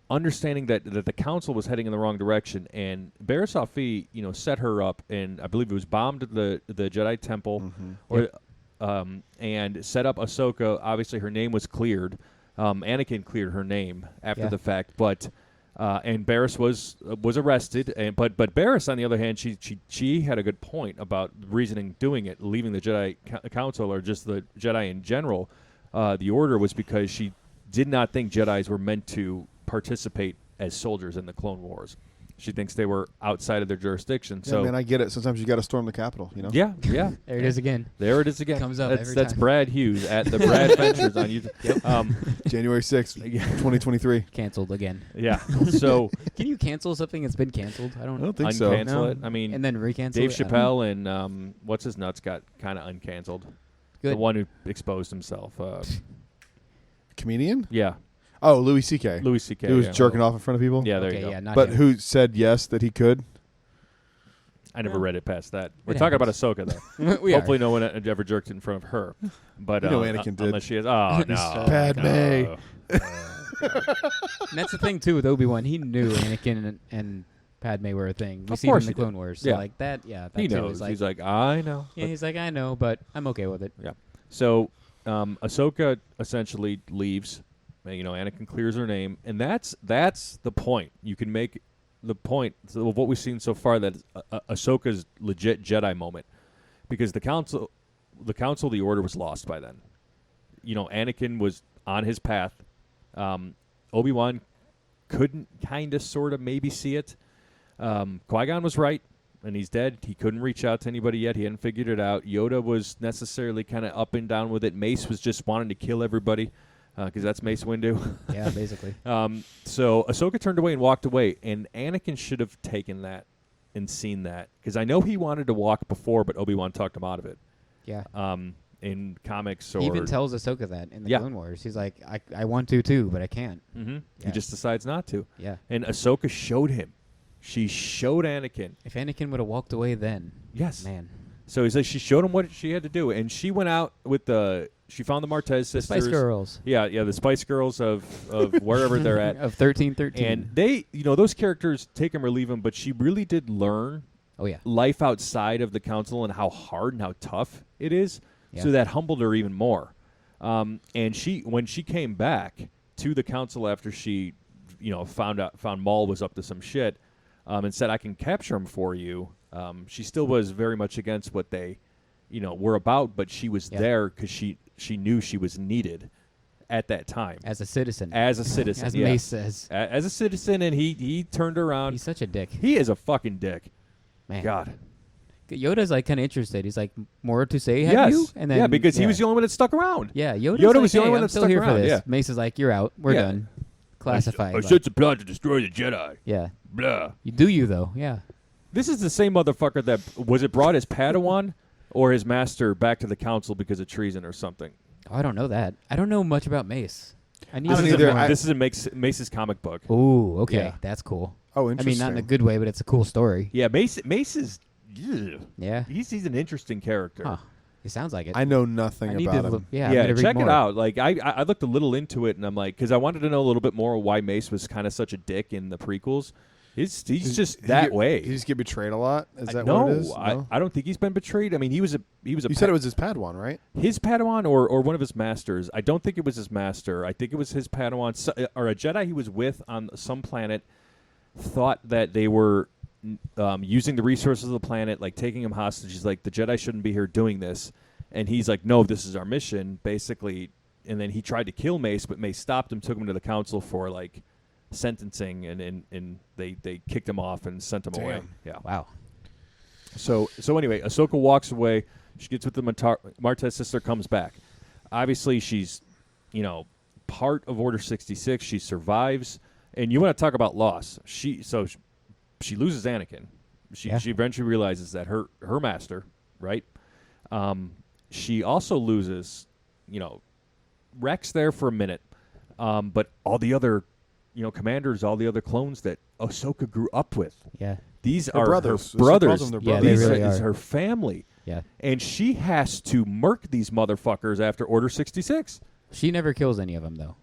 understanding that the Council was heading in the wrong direction, and Barriss Offee, set her up, and I believe it was bombed the Jedi Temple, and set up Ahsoka. Obviously, her name was cleared. Anakin cleared her name after Yeah. the fact, but. And Barriss was arrested, but Barriss, on the other hand, she had a good point about reasoning doing it, leaving the Jedi Council or just the Jedi in general. The Order was because she did not think Jedis were meant to participate as soldiers in the Clone Wars. She thinks they were outside of their jurisdiction. Yeah, So man, I get it. Sometimes you got to storm the Capitol. yeah, There it is again. there it is again. Comes up that's every that's time. Brad Hughes at the Brad Ventures on YouTube. January 6th, 2023. Canceled again. Yeah. So Can you cancel something that's been canceled? I I don't. don't think so. uncancel No. it. I mean, And then recancel Dave it? I don't know. Chappelle and what's his nuts got kind of uncanceled. Good. The one who exposed himself. Comedian? Yeah, Oh, Louis C.K. Louis C.K. Who was yeah. jerking off in front of people? Yeah, there okay, you go. yeah, not But him. who said yes that he could? I never Well, read it past that. We're it talking about happens. Ahsoka, though. we Hopefully are. no one ever jerked in front of her. But You know Anakin did. Unless she is. Oh, no. Padme. No. And that's the thing too with Obi-Wan. He knew Anakin and Padme were a thing. We Of see it in course the he did. Clone Wars. So Yeah. like that, that He too knows. is like, He's like, I know. yeah, he's like, I know, but I'm okay with it. So Ahsoka essentially leaves. Anakin clears her name, and that's the point. You can make the point of what we've seen so far that Ahsoka's legit Jedi moment, because the council, the order was lost by then. Anakin was on his path. Obi-Wan couldn't kind of sort of maybe see it. Qui-Gon was right, and he's dead. He couldn't reach out to anybody yet. He hadn't figured it out. Yoda was necessarily kind of up and down with it. Mace was just wanting to kill everybody because that's Mace Windu. Yeah, basically. So Ahsoka turned away and walked away, and Anakin should have taken that and seen that, because I know he wanted to walk before, but Obi-Wan talked him out of it. Yeah. In comics, or He even tells Ahsoka that in the Yeah. Clone Wars. He's like, I want to too, but I can't. He Yeah. just decides not to. Yeah. And Ahsoka showed him. She showed Anakin. If Anakin would have walked away then, Yes. man. So he's like, she showed him what she had to do, and she went out with she found the Martez sisters. Spice Girls. Yeah, the Spice Girls of wherever they're at. Of 1313. And they, those characters, take them or leave them, but she really did learn oh, yeah. life outside of the council and how hard and how tough it is. Yeah. So that humbled her even more. And when she came back to the council after she, found Maul was up to some shit, and said, I can capture him for you. She still was very much against what they, were about, but she was there because she knew she was needed at that time. As a citizen. As a citizen, As yeah. Mace says. As a citizen, and he turned around. He's such a dick. He is a fucking dick. Man. God. Yoda's like kind of interested. He's like, more to say, have Yes. you? And then, yeah, because he was the only one that stuck around. Yeah, Yoda Yoda was was the like, only hey, one I'm that still stuck here for around, this. yeah. Mace is like, you're out. We're Yeah. done. Classified. I like- such a plan to destroy the Jedi. yeah. Blah. You do you, though. Yeah. This is the same motherfucker that was it brought his Padawan or his master back to the council because of treason or something. Oh, I don't know that. I don't know much about Mace. I need I to don't know either. more. This is Mace's comic book. Ooh, okay. Yeah. That's cool. Oh, I interesting. mean, not in a good way, but it's a cool story. Yeah, Mace is. Ugh. Yeah. He's an interesting character. Huh. It sounds like it. I know nothing I need about to him. look. Yeah, I'm gonna read check more. it out. Like I looked a little into it, and I'm like, because I wanted to know a little bit more why Mace was kind of such a dick in the prequels. He's just Did that he way. Did he just get betrayed a lot? Is that no, what it is? I don't think he's been betrayed. I mean, he was a. You said it was his Padawan, right? his Padawan or one of his masters. I don't think it was his master. I think it was his Padawan or a Jedi he was with on some planet. Thought that they were using the resources of the planet, like taking him hostage. He's like, the Jedi shouldn't be here doing this, and he's like, no, this is our mission, basically. And then he tried to kill Mace, but Mace stopped him, took him to the council for like sentencing, and they kicked him off and sent him away. Yeah. Wow. So anyway, Ahsoka walks away. She gets with the Martez sister, comes back. Obviously, she's, part of Order 66. She survives, and you want to talk about loss. She loses Anakin. She eventually realizes that her master, right? She also loses, Rex there for a minute, but all the other, commanders, all the other clones that Ahsoka grew up with. Yeah. These They're are brothers. her She calls brothers. them their Yeah, brothers. they These really is are. her family. Yeah. And she has to murk these motherfuckers after Order 66. She never kills any of them, though.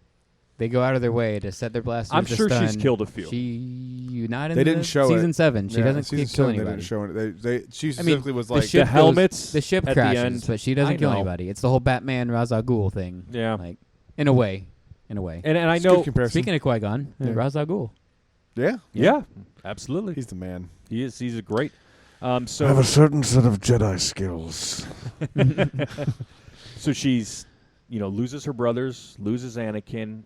They go out of their way to set their blasters. I'm to sure she's stun. killed a few. She not in They the didn't show season it. 7. She Yeah, doesn't season kill 7, they anybody. didn't show it. She specifically was the like, ship The helmets goes- the ship at the crashes, end. but she doesn't I kill know. anybody. It's the whole Batman Ra's al Ghul thing. Yeah. Like in a way. And I it's a good know. comparison. Speaking of Qui-Gon, Yeah. Ra's al Ghul. Yeah, Yeah, absolutely. he's the man. He is. He's a great. I have So a certain set of Jedi skills. so she's, loses her brothers, loses Anakin.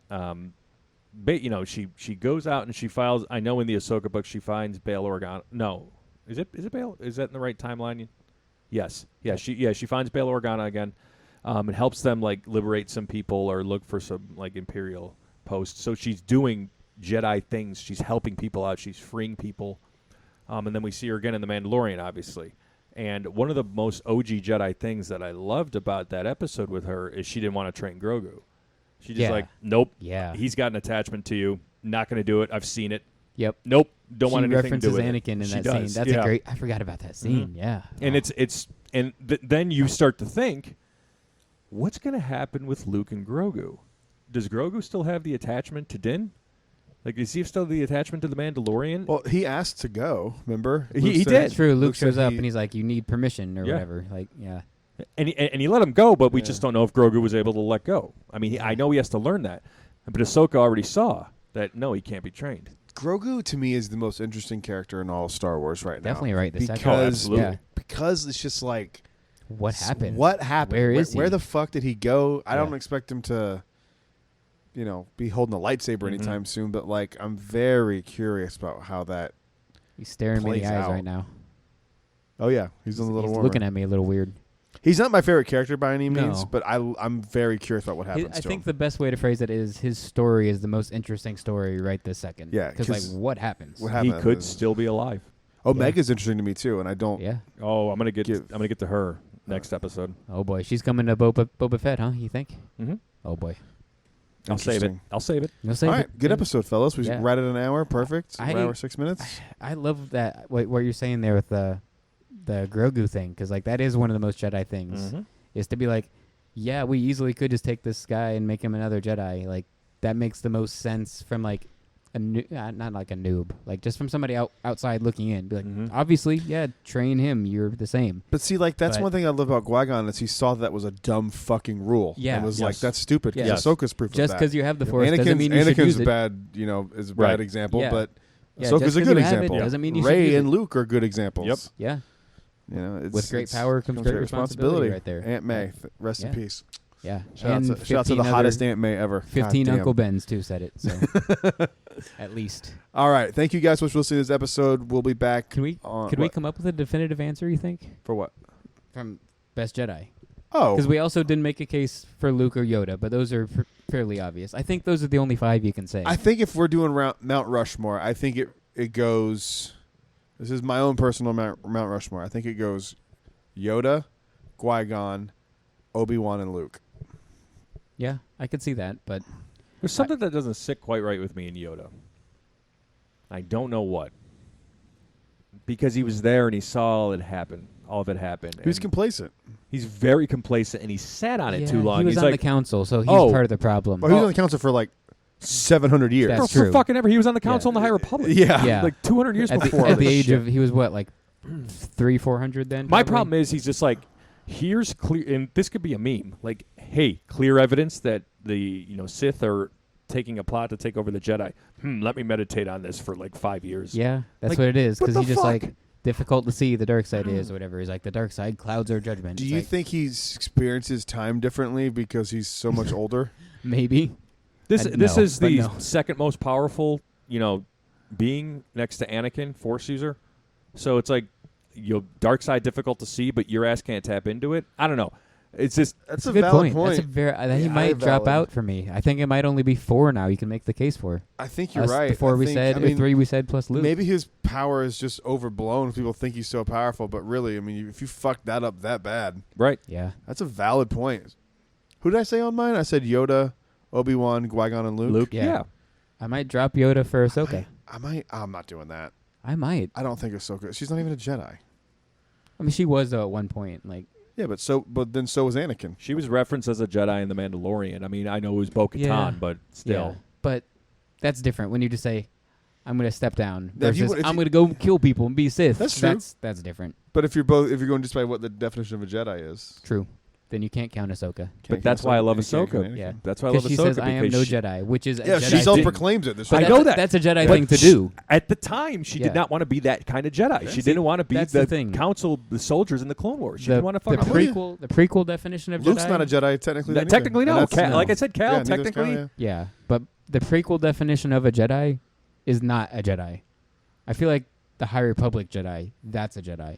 But she goes out and she files. I know in the Ahsoka book she finds Bail Organa. No, is it Bail? Is that in the right timeline? Yes. Yeah. She finds Bail Organa again, and helps them like liberate some people or look for some like Imperial posts. So she's doing Jedi things. She's helping people out. She's freeing people. And then we see her again in The Mandalorian, obviously. And one of the most OG Jedi things that I loved about that episode with her is she didn't want to train Grogu. She just like, nope. Yeah. He's got an attachment to you. Not going to do it. I've seen it. Yep. Nope. Don't want anything to do references with Anakin in She that does, scene. That's yeah. a great. I forgot about that scene. Yeah. And Oh. then you start to think, what's going to happen with Luke and Grogu? Does Grogu still have the attachment to Din? Like, does he still have the attachment to the Mandalorian? Well, he asked to go. Remember? He Luke did. said- That's true. Luke Luke said shows up he- and he's like, "You need permission or Yeah. whatever." Like, yeah. And he let him go, but we Yeah. just don't know if Grogu was able to let go. I mean, I know he has to learn that. But Ahsoka already saw that, no, he can't be trained. Grogu to me is the most interesting character in all of Star Wars right now. Definitely right. The second. Because absolutely. Yeah. because it's just like What happened? What happened? Where is he? Where the fuck did he go? I Yeah. don't expect him to, be holding a lightsaber anytime soon. But like, I'm very curious about how that. He's staring me in the plays eyes out. right now. Oh yeah, he's a little He's warmer. looking at me a little weird. He's not my favorite character by any means, No. but I'm very curious about what happens. I to think him. the best way to phrase it is his story is the most interesting story right this second. Yeah, Because, like, 'cause what happens? what He happened? could still be alive. Omega's interesting to me too, and I don't. Yeah. Oh, I'm gonna get Give- to her next episode. Oh, boy. She's coming to Boba Fett, huh? You think? Mm-hmm. Oh, boy. I'll save it. Interesting. I'll save it. You'll say All right, good episode, fellas. We Yeah. right at an hour, perfect. I- An hour 6 minutes. I love that, what you're saying there with the Grogu thing, because, like, that is one of the most Jedi things, Mm-hmm. is to be like, yeah, we easily could just take this guy and make him another Jedi. Like, that makes the most sense from, like, not like a noob, like just from somebody outside looking in. Be like, Mhm. obviously, yeah, train him. You're the same. But see, like that's But- one thing I love about Qui-Gon is he saw that was a dumb fucking rule. Yeah. and was like, Yes. that's stupid. Yeah. Because Yes. Ahsoka's proof Just of that. because you have the Force doesn't Anakin's, mean you should Anakin's use a it. bad, is a Right. bad example, Yeah. but Yeah, Ahsoka's just a 'cause good you have it example. doesn't mean you should Rey use and it. Luke are good examples. Yep. Yeah, It's, with great it's- power comes great responsibility right there. Aunt May, rest in Yeah. peace. yeah. Shout out And to the 15 hottest other- Aunt May ever. 15 God damn. Uncle Bens too said it. So at least All right, thank you guys so much for listening to this episode. We'll be back. could we what? come up with a definitive answer? You think For what? from Best Jedi? Oh, Because we also didn't make a case for Luke or Yoda, but those are fairly obvious. I think those are the only 5 you can say. I think if we're doing Mount Rushmore, I think it goes. This is my own personal Mount Rushmore. I think it goes Yoda, Qui-Gon, Obi-Wan, and Luke. Yeah, I could see that, but There's something that doesn't sit quite right with me in Yoda. I don't know what. Because he was there and he saw all of it happen. He was and complacent. he's very complacent, and he sat on it yeah, too long. he was He's on like, the council, so he's Oh. part of the problem. Well, he was on the council for like 700 years. That's for true. fucking ever. He was on the council in the High Republic. Yeah. Yeah. Like 200 years at before. the age shit. of, he was what, like 300-400 then? My probably? problem is he's just like, here's clear, and this could be a meme. Like, hey, clear evidence that the Sith are taking a plot to take over the Jedi. Let me meditate on this for like 5 years. Yeah, that's Like, what it is. what Because the he's just fuck? like, difficult to see the dark side is, or whatever. He's like, the dark side clouds our judgment. Do It's you like, think he experiences time differently because he's so much older? maybe? This No, is but the no. second most powerful, being next to Anakin, Force user. So it's like, dark side difficult to see, but your ass can't tap into it. I don't know. It's just That's That's a a good valid point. That's a very. He Yeah, might drop valid. out for me. I think it might only be 4 now. You can make the case for. I think you're Us, right. The 4 I we think- said, I mean, or 3 we said plus Luke. maybe his power is just overblown. People think he's so powerful, but really, I mean, if you fuck that up that bad, right. Yeah. that's a valid point. Who did I say on mine? I said Yoda, Obi-Wan, Qui-Gon, and Luke. Yeah. I might drop Yoda for Ahsoka. I might. I'm not doing that. I might. I don't think Ahsoka. She's not even a Jedi. I mean, she was though at one point. Like, Yeah, but then so was Anakin. She was referenced as a Jedi in The Mandalorian. I mean, I know it was Bo-Katan, Yeah. but still. yeah. But that's different when you just say, "I'm going to step down," Yeah, if you- versus if "I'm you- going to go kill people and be Sith." That's true. That's different. But if you're going just by what the definition of a Jedi is, True. Then you can't count Ahsoka. can't But count that's why I love you can't count Ahsoka. Anakin. Yeah. That's why I love Because Ahsoka. she says, "I am because no she- Jedi," which is a Yeah, Jedi she thing. self-proclaims it. There's But I no- know that's- that. That's a Jedi But thing to she- do. At the time, she Yeah. did not want to be that kind of Jedi. She See, didn't want to be that's the the thing. council, the soldiers in the Clone Wars. She The, didn't want to the fuck with you. prequel definition of Luke's Jedi. not a Jedi technically. then either. Technically, And no. that's- no. Like I said, Cal, Yeah, neither is Cal, technically. yeah. Yeah, but the prequel definition of a Jedi is not a Jedi. I feel like the High Republic Jedi, that's a Jedi.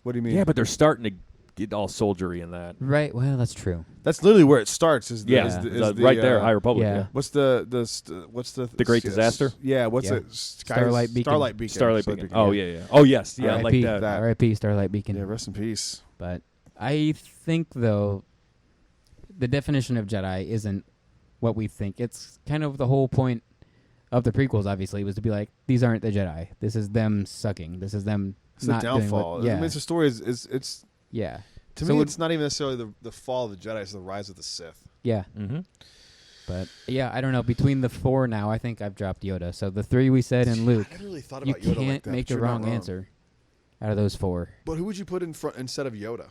What do you mean? Yeah, but they're starting to get all soldiery in that. Right. Well, that's true. That's literally where it starts. Is the, Yeah, is the, is the, right there, High Republic. yeah. Yeah. What's the Great Disaster? Yeah. What's Yeah. it? Starlight Beacon. Starlight Beacon. Starlight Beacon. Oh yeah. Oh yes, yeah, like R.I.P. that. R.I.P. Starlight Beacon. Yeah. Rest in peace. But I think, though, the definition of Jedi isn't what we think. It's kind of the whole point of the prequels, obviously, was to be like, these aren't the Jedi. This is them sucking. This is them It's not the doing downfall. what... Yeah. I mean, it's a story. It's yeah. to So me, it- it's not even necessarily the fall of the Jedi. It's the rise of the Sith. Yeah. Mm-hmm. But, yeah, I don't know. Between the 4 now, I think I've dropped Yoda. So the 3 we said and Luke, I never really thought you about Yoda can't like that. make but a you're not wrong answer out of those 4. But who would you put in front instead of Yoda?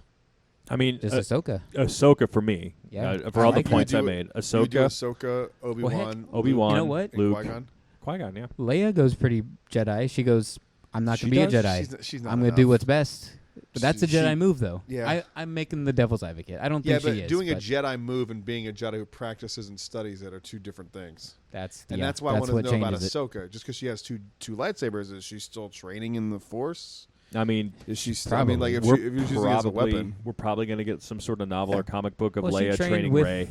I mean, Just Ahsoka. Ahsoka for me. Yeah. For I all like the that. points I You would made. You would do Ahsoka, Ahsoka, Obi-Wan, Obi-Wan, You know what? and Luke, Qui-Gon. Qui-Gon. Yeah. Leia goes pretty Jedi. She goes, I'm not She going to be a does? Jedi. She's not I'm going to do enough. what's best. But that's a She- Jedi move, though. Yeah. I'm making the devil's advocate. I don't Yeah, think but she is. doing a but Jedi move and being a Jedi who practices and studies it are two different things. that's And yeah, that's why I that's want to what know about changes it. Ahsoka. Just because she has two lightsabers, is she still training in the Force? I mean, Is she still? I mean, like if we're you're using it as a weapon. we're probably going to get some sort of novel or comic book of Well, she Leia trained training with- Rey.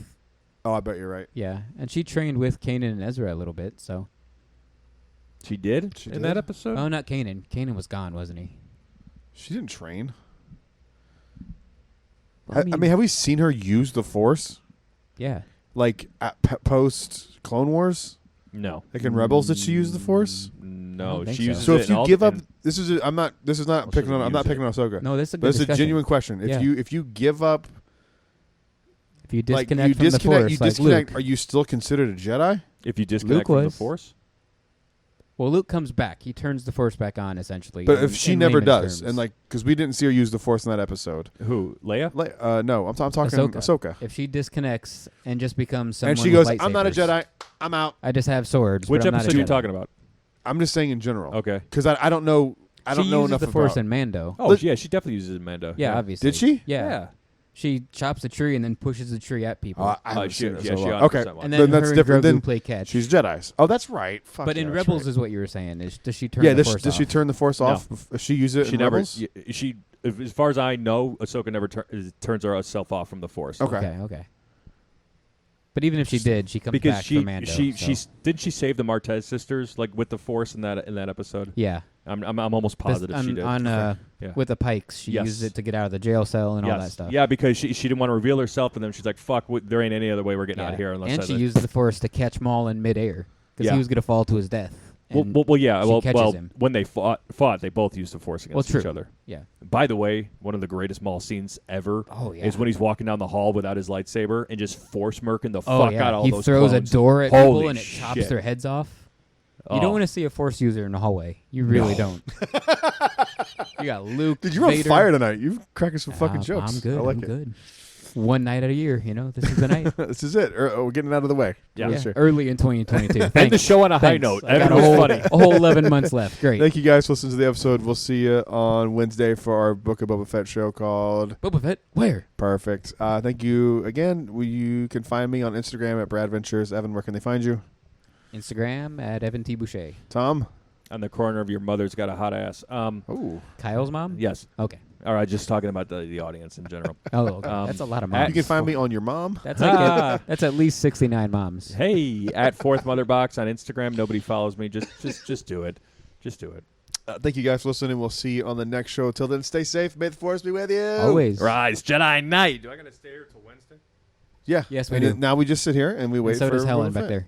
Oh, I bet you're right. Yeah, and she trained with Kanan and Ezra a little bit. So, She did She in did? that episode. oh, not Kanan. Kanan was gone, wasn't he? She didn't train. Well, I mean, have we seen her use the Force? yeah. Like at post Clone Wars? No, Like in Rebels, did she use the Force? I no. don't think She so. uses So it if in you all give the- up, this is I'm not. This is not Well, she picking on. doesn't I'm not use picking on Ahsoka. No, this is a good But it's a discussion. genuine question. Yeah. If you give up, If you like disconnect you from disconnect, the Force, you like disconnect. Luke. Are you still considered a Jedi? if you disconnect Luke from the was. Force. Well, Luke comes back. He turns the Force back on, essentially. But in- if she in never layman's does, terms. and like, because we didn't see her use the Force in that episode. Who? Leia? Like, no, I'm talking Ahsoka. Ahsoka. if she disconnects and just becomes someone And she with goes, "I'm not a lightsabers, Jedi. I'm out." I just have swords. Which but I'm not a episode are you Jedi." talking about? I'm just saying in general. Okay. Because I don't know. I don't she know uses enough the Force about. in Mando. Oh, yeah, she definitely uses Mando. Yeah, obviously. Did she? Yeah. She chops a tree and then pushes the tree at people. I haven't she- seen it yeah, so she long. 100% Okay, was. and then then that's her different. and Grogu Then play catch. she's Jedi's. Oh, that's right. Fuck but yeah, in that's Rebels right. is what you were saying. Is does she turn Yeah, the Force does she off? turn the Force No. off? Does she use it She in never. Rebels? She, as far as I know, Ahsoka never turns herself off from the Force. Okay. Okay. But even if she did, she comes Because back she for Mando. she so. didn't she save the Martez sisters like with the Force in that episode? Yeah. I'm almost positive she did. on Yeah. with the Pikes, she Yes. used it to get out of the jail cell and all that stuff. Yeah, because she didn't want to reveal herself, and then she's like, "Fuck, there ain't any other way we're getting out of here unless." and I she like- used the Force to catch Maul in midair because Yeah. he was going to fall to his death. And yeah. she catches him. When they fought, they both used the Force against true. each other. Yeah. By the way, one of the greatest Maul scenes ever Oh, yeah. is when he's walking down the hall without his lightsaber and just force murking the Oh fuck yeah. out of all He those throws clones. a door at Holy people and it chops shit. their heads off. You Oh. don't want to see a Force user in the hallway. You really don't. You got Luke. Dude, you're on Vader. fire tonight. You're cracking some fucking Ah, jokes. I'm good. I like I'm it. good. One night out of year, this is the night. This is it. We're getting it out of the way. Yeah. Yeah, Sure. early in 2022. End the Thanks. show on a high Thanks. note. I got Evan was a funny. whole 11 months left. Great. Thank you guys for listening to the episode. We'll see you on Wednesday for our Book of Boba Fett show called Boba Fett, where? Perfect. Thank you again. You can find me on Instagram at Brad Ventures. Evan, where can they find you? Instagram at Evan T. Boucher. Tom? On the corner of your mother's got a hot ass. Oh. Kyle's mom? Yes. Okay. All right, just talking about the audience in general. Oh, okay. Um, That's a lot of at- moms. You can find me on your mom. That's like that's at least 69 moms. Hey, at Fourth Mother Box on Instagram. Nobody follows me. Just do it. Just do it. Thank you guys for listening. We'll see you on the next show. Till then, stay safe. May the force be with you. Always. Rise, Jedi Knight. Do I gotta stay here till Wednesday? Yeah. Yes, we And do. then now we just sit here and we wait And so for does Helen Boba back Fett. there.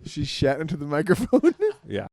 She shat into the microphone. Yeah.